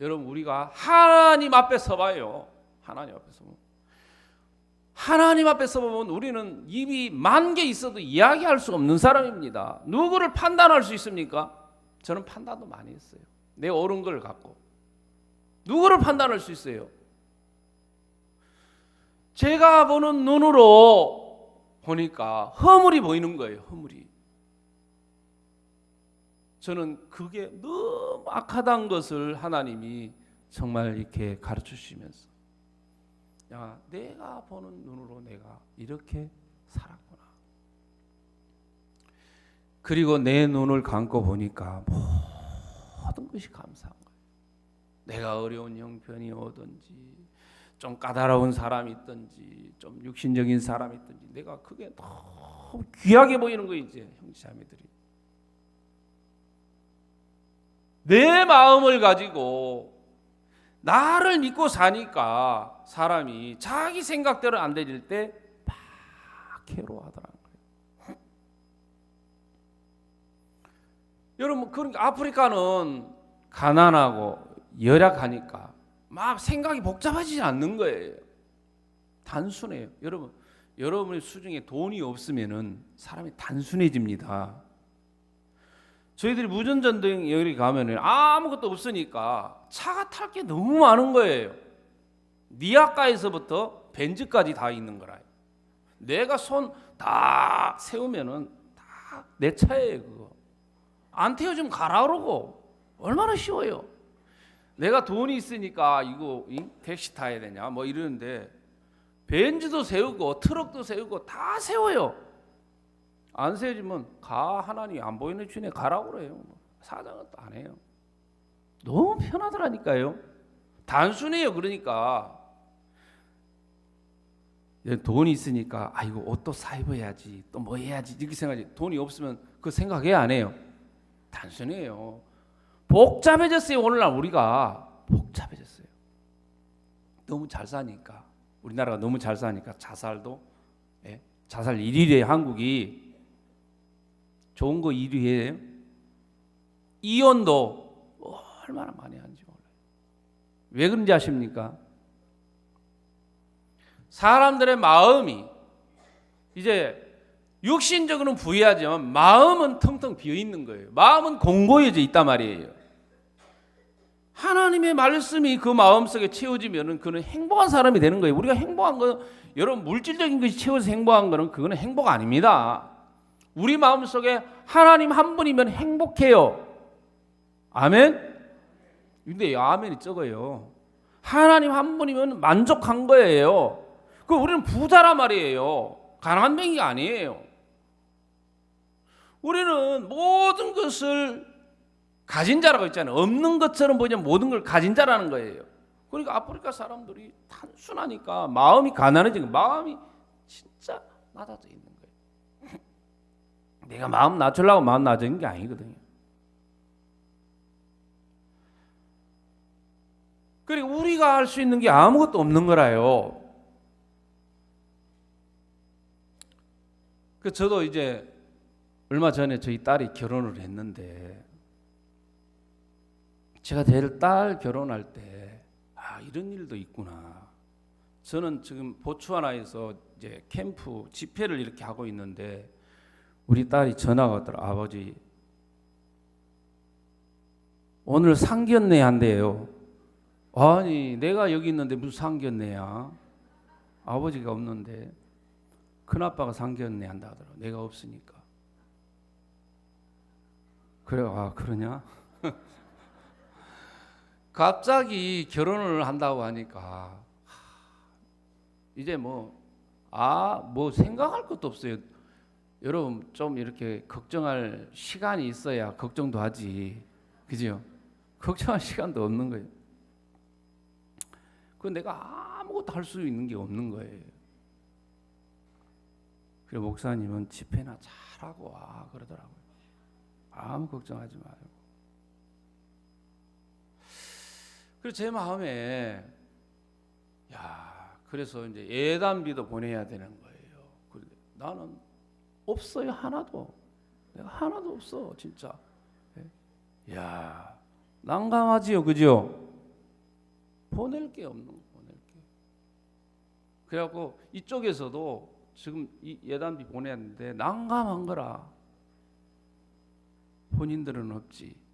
여러분 우리가 하나님 앞에 서봐요. 하나님 앞에 서보면 하나님 앞에 서보면 우리는 입이 10,000개 있어도 이야기할 수 없는 사람입니다. 누구를 판단할 수 있습니까? 저는 판단도 많이 했어요. 내 옳은 걸 갖고 누구를 판단할 수 있어요? 제가 보는 눈으로 보니까 허물이 보이는 거예요. 허물이. 저는 그게 너무 악하다는 것을 하나님이 정말 이렇게 가르쳐 주시면서 야, 내가 보는 눈으로 내가 이렇게 살았구나. 그리고 내 눈을 감고 보니까 모든 것이 감사한 거예요. 내가 어려운 형편이 오든지 좀 까다로운 사람이 있든지 좀 육신적인 사람이 있든지 내가 그게 너무 귀하게 보이는 거예요. 이제 형제자매들이 내 마음을 가지고 나를 믿고 사니까 사람이 자기 생각대로 안 되질 때 막 괴로워하더라는 거예요. 여러분 그러니까 아프리카는 가난하고 열악하니까 막 생각이 복잡하지 않는 거예요. 단순해요. 여러분의 수중에 돈이 없으면은 사람이 단순해집니다. 저희들이 무전전등 여기 가면은 아무것도 없으니까 차가 탈 게 너무 많은 거예요. 니아까에서부터 벤츠까지 다 있는 거라. 내가 손 다 세우면은 다 내 차예요. 그거 안 태워주면 가라 그러고 얼마나 쉬워요. 내가 돈이 있으니까 이거 택시 타야 되냐 뭐 이러는데 벤츠도 세우고 트럭도 세우고 다 세워요. 안 세워지면 가 하나님 안 보이는 주인에 가라고 그래요. 사장은 또 안 해요. 너무 편하더라니까요. 단순해요. 그러니까 돈이 있으니까 이거 옷도 사 입어야지 또 뭐 해야지 이렇게 생각하지. 돈이 없으면 그 생각해 안 해요. 단순해요. 복잡해졌어요. 오늘날 우리가 복잡해졌어요. 너무 잘 사니까 우리나라가 너무 잘 사니까 자살도 자살 1위래. 한국이 좋은 거 1위예요. 이혼도 얼마나 많이 하는지 몰라요. 왜 그런지 아십니까? 사람들의 마음이 이제 육신적으로는 부유하지만 마음은 텅텅 비어 있는 거예요. 마음은 공고해져 있단 말이에요. 하나님의 말씀이 그 마음속에 채워지면은 그는 행복한 사람이 되는 거예요. 우리가 행복한 건 여러분 물질적인 것이 채워서 행복한 거는 그거는 행복 아닙니다. 우리 마음속에 하나님 한 분이면 행복해요. 아멘? 근데 아멘이 적어요. 하나님 한 분이면 만족한 거예요. 그 우리는 부자란 말이에요. 가난한 명이가 아니에요. 우리는 모든 것을 가진 자라고 있잖아요. 없는 것처럼 보이면 모든 걸 가진 자라는 거예요. 그러니까 아프리카 사람들이 단순하니까 마음이 가난해지고 마음이 진짜 낮아져 있는 거예요. 내가 마음 낮추려고 마음 낮은 게 아니거든요. 그리고 우리가 할 수 있는 게 아무것도 없는 거라요. 그 저도 이제 얼마 전에 저희 딸이 결혼을 했는데 제가 제 딸 결혼할 때 이런 일도 있구나. 저는 지금 보츠와나에서 이제 캠프 집회를 이렇게 하고 있는데 우리 딸이 전화가 왔더라. 아버지 오늘 상견례 한대요. 아니 내가 여기 있는데 무슨 상견례야? 아버지가 없는데 큰아빠가 상견례 한다 하더라고. 내가 없으니까. 그래 그러냐? 갑자기 결혼을 한다고 하니까 이제 뭐 생각할 것도 없어요. 여러분 좀 이렇게 걱정할 시간이 있어야 걱정도 하지. 그죠? 걱정할 시간도 없는 거예요. 그 내가 아무것도 할 수 있는 게 없는 거예요. 그래 목사님은 집회나 잘하고 와 그러더라고요. 아무 걱정하지 말고. 그래서 제 마음에 그래서 이제 예단비도 보내야 되는 거예요. 그런데 나는 없어요. 하나도. 내가 하나도 없어 진짜. 난감하지요. 그죠? 보낼 게 없는 거. 보낼 게. 그래갖고 이쪽에서도 지금 이 예단비 보냈는데 난감한 거라. 본인들은 없지.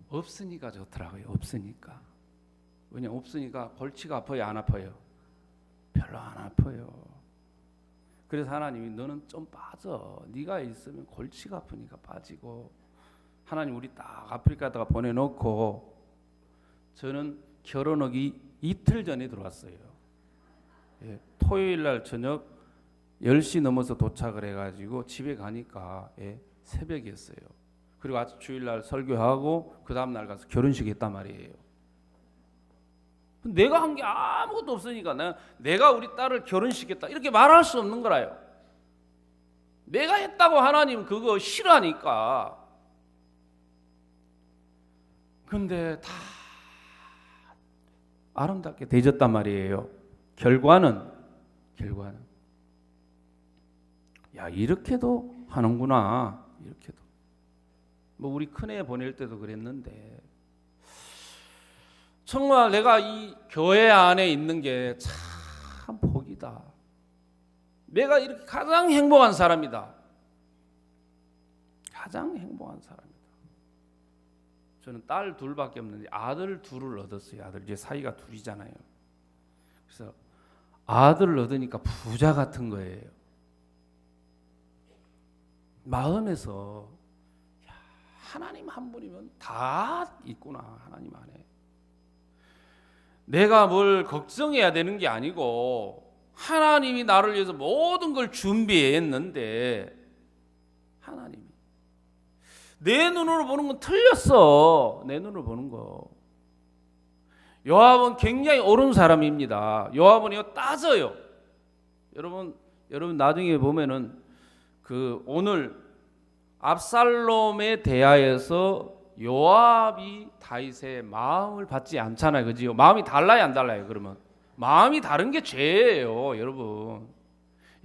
없으니까 좋더라고요. 없으니까. 왜냐면 없으니까 골치가 아파요? 안 아파요? 별로 안 아파요. 그래서 하나님이 너는 좀 빠져. 네가 있으면 골치가 아프니까 빠지고. 하나님 우리 딱 아프리카에다가 보내놓고 저는 결혼하기 이틀 전에 들어왔어요. 토요일 날 저녁 10시 넘어서 도착을 해가지고 집에 가니까 새벽이었어요. 그리고 아침 주일날 설교하고 그 다음날 가서 결혼식 했단 말이에요. 내가 한 게 아무것도 없으니까 내가 우리 딸을 결혼시켰다 이렇게 말할 수 없는 거라요. 내가 했다고 하나님 그거 싫어하니까. 근데 다 아름답게 되졌단 말이에요. 결과는 이렇게도 하는구나. 이렇게도. 뭐 우리 큰애 보낼 때도 그랬는데 정말 내가 이 교회 안에 있는 게 참 복이다. 내가 이렇게 가장 행복한 사람이다. 가장 행복한 사람이다. 저는 딸 둘밖에 없는데 아들 둘을 얻었어요. 아들 이제 사이가 둘이잖아요. 그래서 아들을 얻으니까 부자 같은 거예요. 마음에서 하나님 한 분이면 다 있구나. 하나님 안에. 내가 뭘 걱정해야 되는 게 아니고 하나님이 나를 위해서 모든 걸 준비했는데 하나님이 내 눈으로 보는 건 틀렸어. 내 눈으로 보는 거. 요압은 굉장히 옳은 사람입니다. 요압은 이거 따져요. 여러분 나중에 보면은 그 오늘 압살롬에 대하여서 요압이 다윗의 마음을 받지 않잖아요. 그지요? 마음이 달라요, 안 달라요? 그러면 마음이 다른 게 죄예요, 여러분.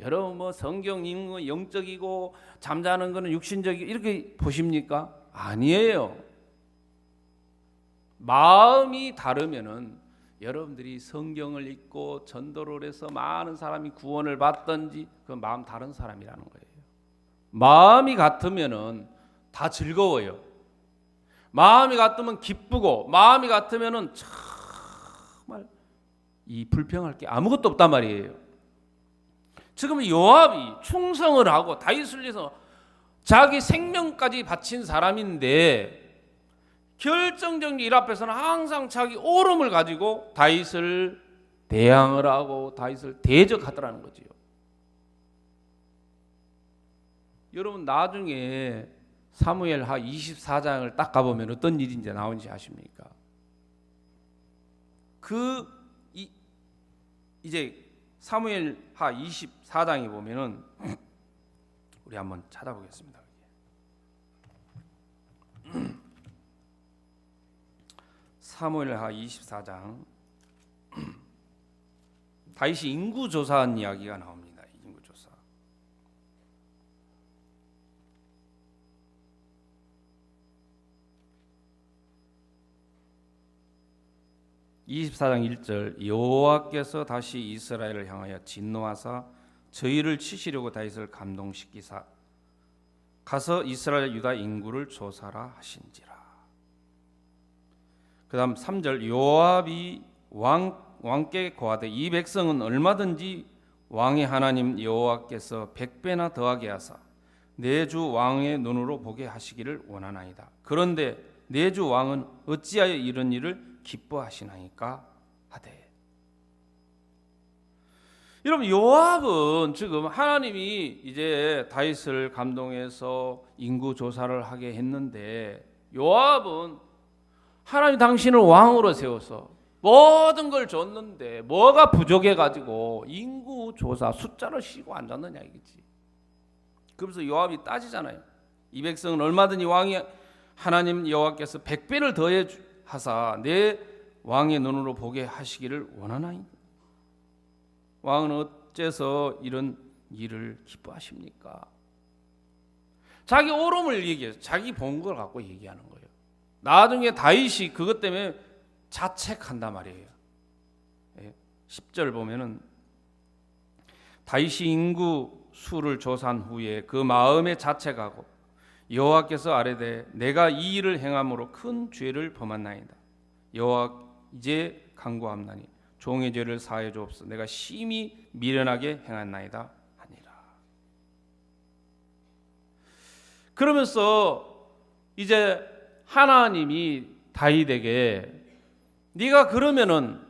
여러분 뭐 성경 읽는 건 영적이고 잠자는 거는 육신적이고 이렇게 보십니까? 아니에요. 마음이 다르면은 여러분들이 성경을 읽고 전도를 해서 많은 사람이 구원을 받든지 그 마음 다른 사람이라는 거예요. 마음이 같으면은 다 즐거워요. 마음이 같으면 기쁘고 마음이 같으면은 정말 이 불평할 게 아무것도 없단 말이에요. 지금 요압이 충성을 하고 다윗을 위해서 자기 생명까지 바친 사람인데 결정적인 일 앞에서는 항상 자기 오름을 가지고 다윗을 대항을 하고 다윗을 대적하더라는 거지요. 여러분 나중에 사무엘하 24장을 딱 가보면 어떤 일인지 나오는지 아십니까? 이제 사무엘하 24장에 보면은 우리 한번 찾아보겠습니다. 사무엘하 24장 다윗이 인구조사한 이야기가 나옵니다. 인구조사. 24장 1절 여호와께서 다시 이스라엘을 향하여 진노하사 저희를 치시려고 다윗을 감동시키사 가서 이스라엘 유다 인구를 조사라 하신지라. 그 다음 3절 요압이 왕께 고하되 이 백성은 얼마든지 왕의 하나님 여호와께서 100배나 더하게 하사 내 주 왕의 눈으로 보게 하시기를 원하나이다. 그런데 내 주 왕은 어찌하여 이런 일을 기뻐하시나이까 하되. 여러분 요압은 지금 하나님이 이제 다윗을 감동해서 인구 조사를 하게 했는데 요압은 하나님 당신을 왕으로 세워서 모든 걸 줬는데 뭐가 부족해 가지고 인구 조사 숫자를 쉬고 앉았느냐 이거지. 그래서 요압이 따지잖아요. 이 백성은 얼마든지 왕이 하나님 여호와께서 100배를 더해 하사 내 왕의 눈으로 보게 하시기를 원하나이다. 왕은 어째서 이런 일을 기뻐하십니까? 자기 옳음을 얘기해서 자기 본 걸 갖고 얘기하는 거예요. 나중에 다윗이 그것 때문에 자책한단 말이에요. 10절 보면은 다윗이 인구 수를 조사한 후에 그 마음에 자책하고 여호와께서 아뢰되 내가 이 일을 행함으로 큰 죄를 범한나이다. 여호와 이제 간구함나니 종의 죄를 사하여 주옵소서. 내가 심히 미련하게 행한나이다 하니라. 그러면서 이제 하나님이 다윗에게 네가 그러면은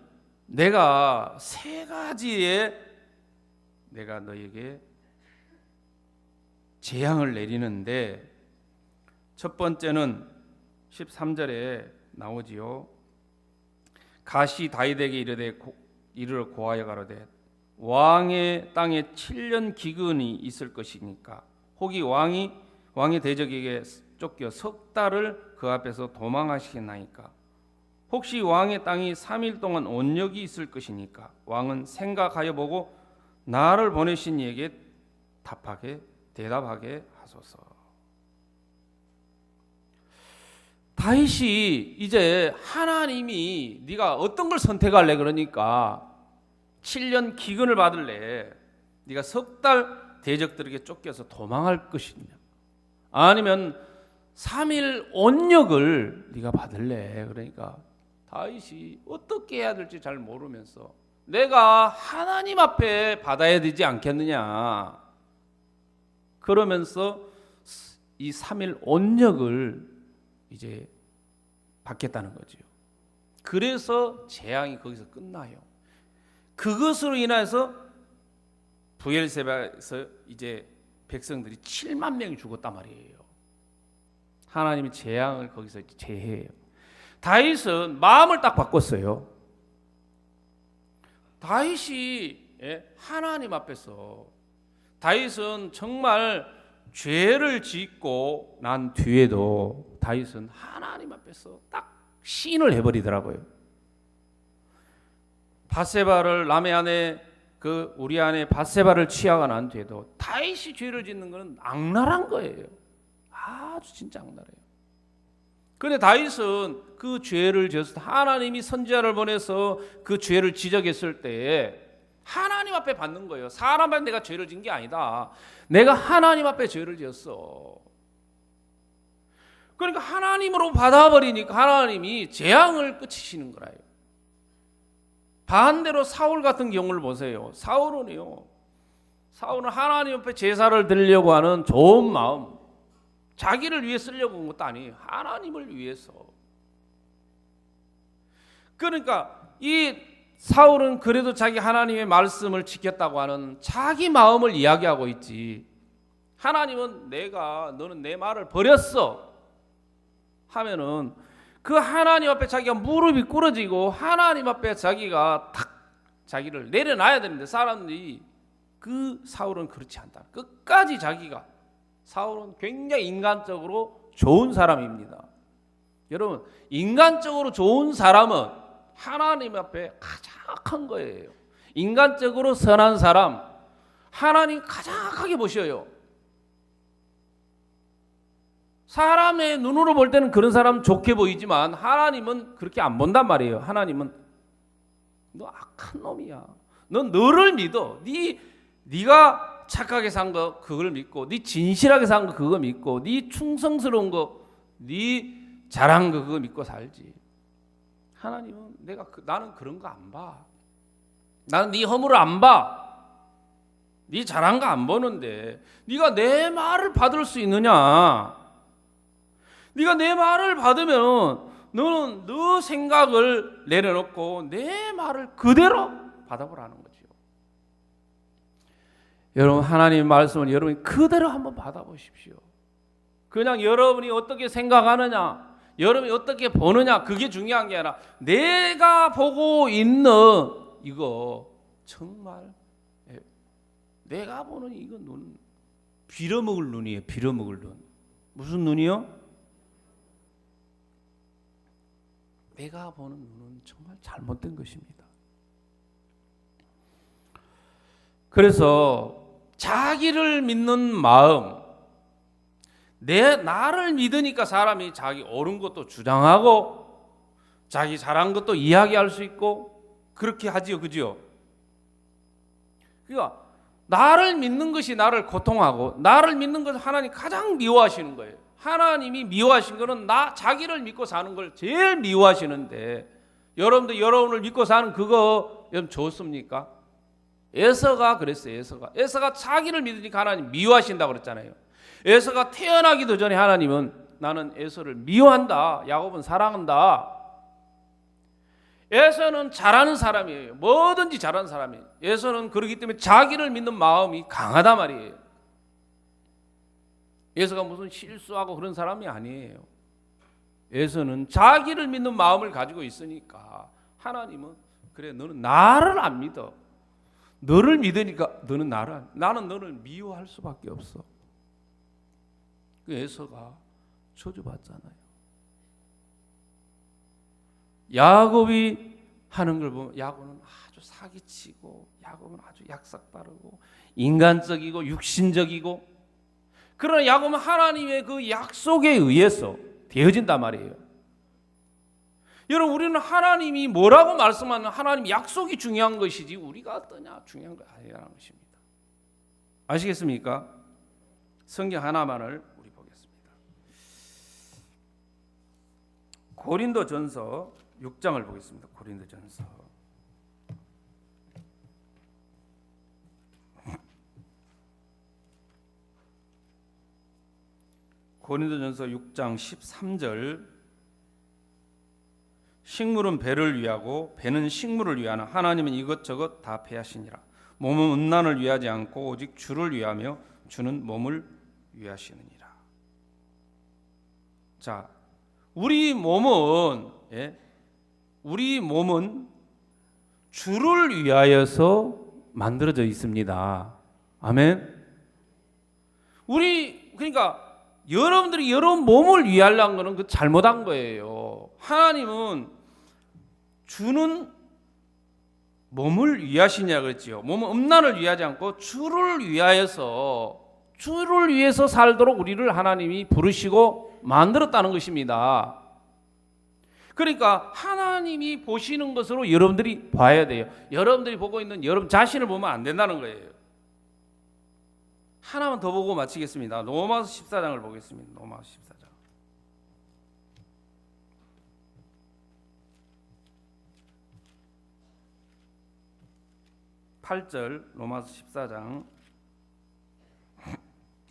내가 세 가지의 내가 너에게 재앙을 내리는데 첫 번째는 13절에 나오지요. 가시 다윗에게 이르러 고하여 가로되 왕의 땅에 7년 기근이 있을 것이니까 혹이 왕의 대적에게 쫓겨 석 달을 그 앞에서 도망하시겠나이까. 혹시 왕의 땅이 3일 동안 온역이 있을 것이니까 왕은 생각하여 보고 나를 보내신 이에게 대답하게 하소서. 다윗이 이제 하나님이 네가 어떤 걸 선택할래 그러니까 7년 기근을 받을래, 네가 석 달 대적들에게 쫓겨서 도망할 것이냐, 아니면 3일 온역을 네가 받을래. 그러니까 다윗이 어떻게 해야 될지 잘 모르면서 내가 하나님 앞에 받아야 되지 않겠느냐 그러면서 이 3일 온역을 이제 받겠다는 거죠. 그래서 재앙이 거기서 끝나요. 그것으로 인해서 브엘세바에서 이제 백성들이 7만 명이 죽었단 말이에요. 하나님이 재앙을 거기서 제해해요. 다윗은 마음을 딱 바꿨어요. 다윗이 하나님 앞에서, 다윗은 정말 죄를 짓고 난 뒤에도 다윗은 하나님 앞에서 딱 시인을 해버리더라고요. 밧세바를 남의 아내 그 우리 아내 밧세바를 취하고 난 뒤에도 다윗이 죄를 짓는 것은 악랄한 거예요. 아주 진짜 악랄해요. 그런데 다윗은 그 죄를 지어서 하나님이 선지자를 보내서 그 죄를 지적했을 때에 하나님 앞에 받는 거예요. 사람 앞에 내가 죄를 지은 게 아니다. 내가 하나님 앞에 죄를 지었어. 그러니까 하나님으로 받아버리니까 하나님이 재앙을 끼치시는 거라요. 반대로 사울 같은 경우를 보세요. 사울은 하나님 앞에 제사를 드리려고 하는 좋은 마음, 자기를 위해 쓰려고 한 것도 아니에요. 하나님을 위해서. 그러니까 이 사울은 그래도 자기 하나님의 말씀을 지켰다고 하는 자기 마음을 이야기하고 있지, 하나님은 너는 내 말을 버렸어 하면은 그 하나님 앞에 자기가 무릎이 꿇어지고 하나님 앞에 자기가 자기를 내려놔야 되는데 사람들이, 그 사울은 그렇지 않다. 끝까지 사울은 굉장히 인간적으로 좋은 사람입니다. 여러분, 인간적으로 좋은 사람은 하나님 앞에 가장 큰 거예요. 인간적으로 선한 사람, 하나님 가장 크게 보셔요. 사람의 눈으로 볼 때는 그런 사람 좋게 보이지만 하나님은 그렇게 안 본단 말이에요. 하나님은 너 악한 놈이야. 넌 너를 믿어. 네가 착하게 산 거 그걸 믿고, 네 진실하게 산 거 그거 믿고, 네 충성스러운 거, 네 잘한 거 그거 믿고 살지. 하나님은 나는 그런 거 안 봐. 나는 네 허물을 안 봐. 네 잘한 거 안 보는데 네가 내 말을 받을 수 있느냐? 네가 내 말을 받으면 너는 너 생각을 내려놓고 내 말을 그대로 받아보라는 거죠. 여러분, 하나님의 말씀을 여러분이 그대로 한번 받아보십시오. 그냥 여러분이 어떻게 생각하느냐, 여러분이 어떻게 보느냐, 그게 중요한 게 아니라 내가 보고 있는 이거 정말 내가 보는 이거 눈, 빌어먹을 눈이에요. 빌어먹을 눈. 무슨 눈이요? 내가 보는 눈은 정말 잘못된 것입니다. 그래서 자기를 믿는 마음, 나를 믿으니까 사람이 자기 옳은 것도 주장하고 자기 잘한 것도 이야기할 수 있고 그렇게 하지요. 그죠? 그러니까 나를 믿는 것이 나를 고통하고, 나를 믿는 것을 하나님 가장 미워하시는 거예요. 하나님이 미워하신 거는 자기를 믿고 사는 걸 제일 미워하시는데, 여러분도 여러분을 믿고 사는 그거 여러분 좋습니까? 에서가 그랬어요. 에서가 자기를 믿으니까 하나님 미워하신다고 그랬잖아요. 에서가 태어나기도 전에 하나님은 나는 에서를 미워한다, 야곱은 사랑한다. 에서는 잘하는 사람이에요. 뭐든지 잘하는 사람이에요. 에서는 그렇기 때문에 자기를 믿는 마음이 강하단 말이에요. 에서가 무슨 실수하고 그런 사람이 아니에요. 에서는 자기를 믿는 마음을 가지고 있으니까 하나님은 그래, 너는 나를 안 믿어. 너를 믿으니까 너는 나는 너를 미워할 수밖에 없어. 그 에서가 저주받잖아요. 야곱이 하는 걸 보면 야곱은 아주 사기치고, 야곱은 아주 약삭빠르고 인간적이고 육신적이고, 그러나 야곱은 하나님의 그 약속에 의해서 되어진단 말이에요. 여러분, 우리는 하나님이 뭐라고 말씀하는 하나님 약속이 중요한 것이지 우리가 어떠냐 중요한 거 아니라는 것입니다. 아시겠습니까? 성경 하나만을 우리 보겠습니다. 고린도전서 6장을 보겠습니다. 고린도전서. 고린도전서 6장 13절. 식물은 배를 위하고 배는 식물을 위하나 하나님은 이것저것 다 배하시니라. 몸은 음란을 위하지 않고 오직 주를 위하며 주는 몸을 위하시느니라. 자, 우리 몸은 주를 위하여서 만들어져 있습니다. 아멘. 그러니까 여러분들이 여러분 몸을 위하려는 것은 그 잘못한 거예요. 하나님은 주는 몸을 위하시냐 그랬지요. 몸은 음란을 위하지 않고 주를 위해서 살도록 우리를 하나님이 부르시고 만들었다는 것입니다. 그러니까 하나님이 보시는 것으로 여러분들이 봐야 돼요. 여러분들이 보고 있는 여러분 자신을 보면 안 된다는 거예요. 하나만 더 보고 마치겠습니다. 로마서 14장을 보겠습니다. 로마서 14장. (8절) 로마서 14장.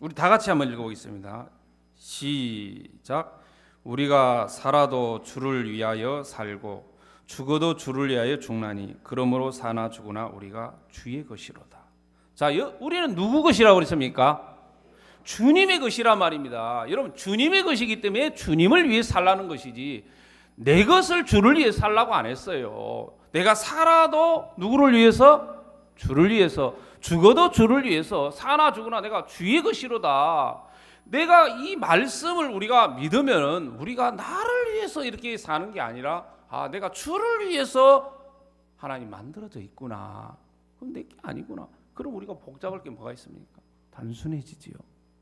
우리 다 같이 한번 읽어보겠습니다. 시작. 우리가 살아도 주를 위하여 살고 죽어도 주를 위하여 죽나니 그러므로 사나 죽으나 우리가 주의 것이로다. 자, 우리는 누구 것이라고 그랬습니까? 주님의 것이란 말입니다. 여러분, 주님의 것이기 때문에 주님을 위해 살라는 것이지 내 것을 주를 위해 살라고 안 했어요. 내가 살아도 누구를 위해서? 주를 위해서. 죽어도 주를 위해서. 사나 죽으나 내가 주의 것이로다. 내가 이 말씀을 우리가 믿으면 우리가 나를 위해서 이렇게 사는 게 아니라 내가 주를 위해서 하나님 만들어져 있구나. 그럼 내게 아니구나. 그럼 우리가 복잡할 게 뭐가 있습니까? 단순해지지요.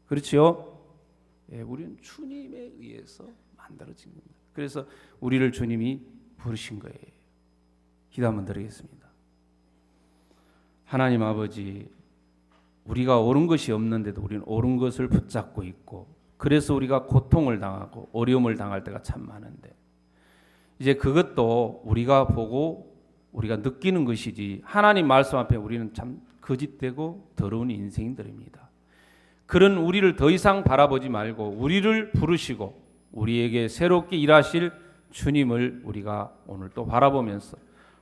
그렇지요? 우리는 주님에 의해서 만들어진 겁니다. 그래서 우리를 주님이 부르신 거예요. 기도 한번 드리겠습니다. 하나님 아버지, 우리가 옳은 것이 없는데도 우리는 옳은 것을 붙잡고 있고, 그래서 우리가 고통을 당하고 어려움을 당할 때가 참 많은데, 이제 그것도 우리가 보고 우리가 느끼는 것이지, 하나님 말씀 앞에 우리는 참 거짓되고 더러운 인생들입니다. 그런 우리를 더 이상 바라보지 말고 우리를 부르시고 우리에게 새롭게 일하실 주님을 우리가 오늘 또 바라보면서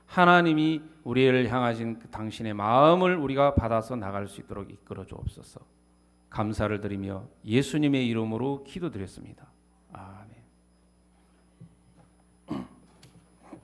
하나님이 우리를 향하신 그 당신의 마음을 우리가 받아서 나갈 수 있도록 이끌어 주옵소서. 감사를 드리며 예수님의 이름으로 기도드렸습니다. 아멘.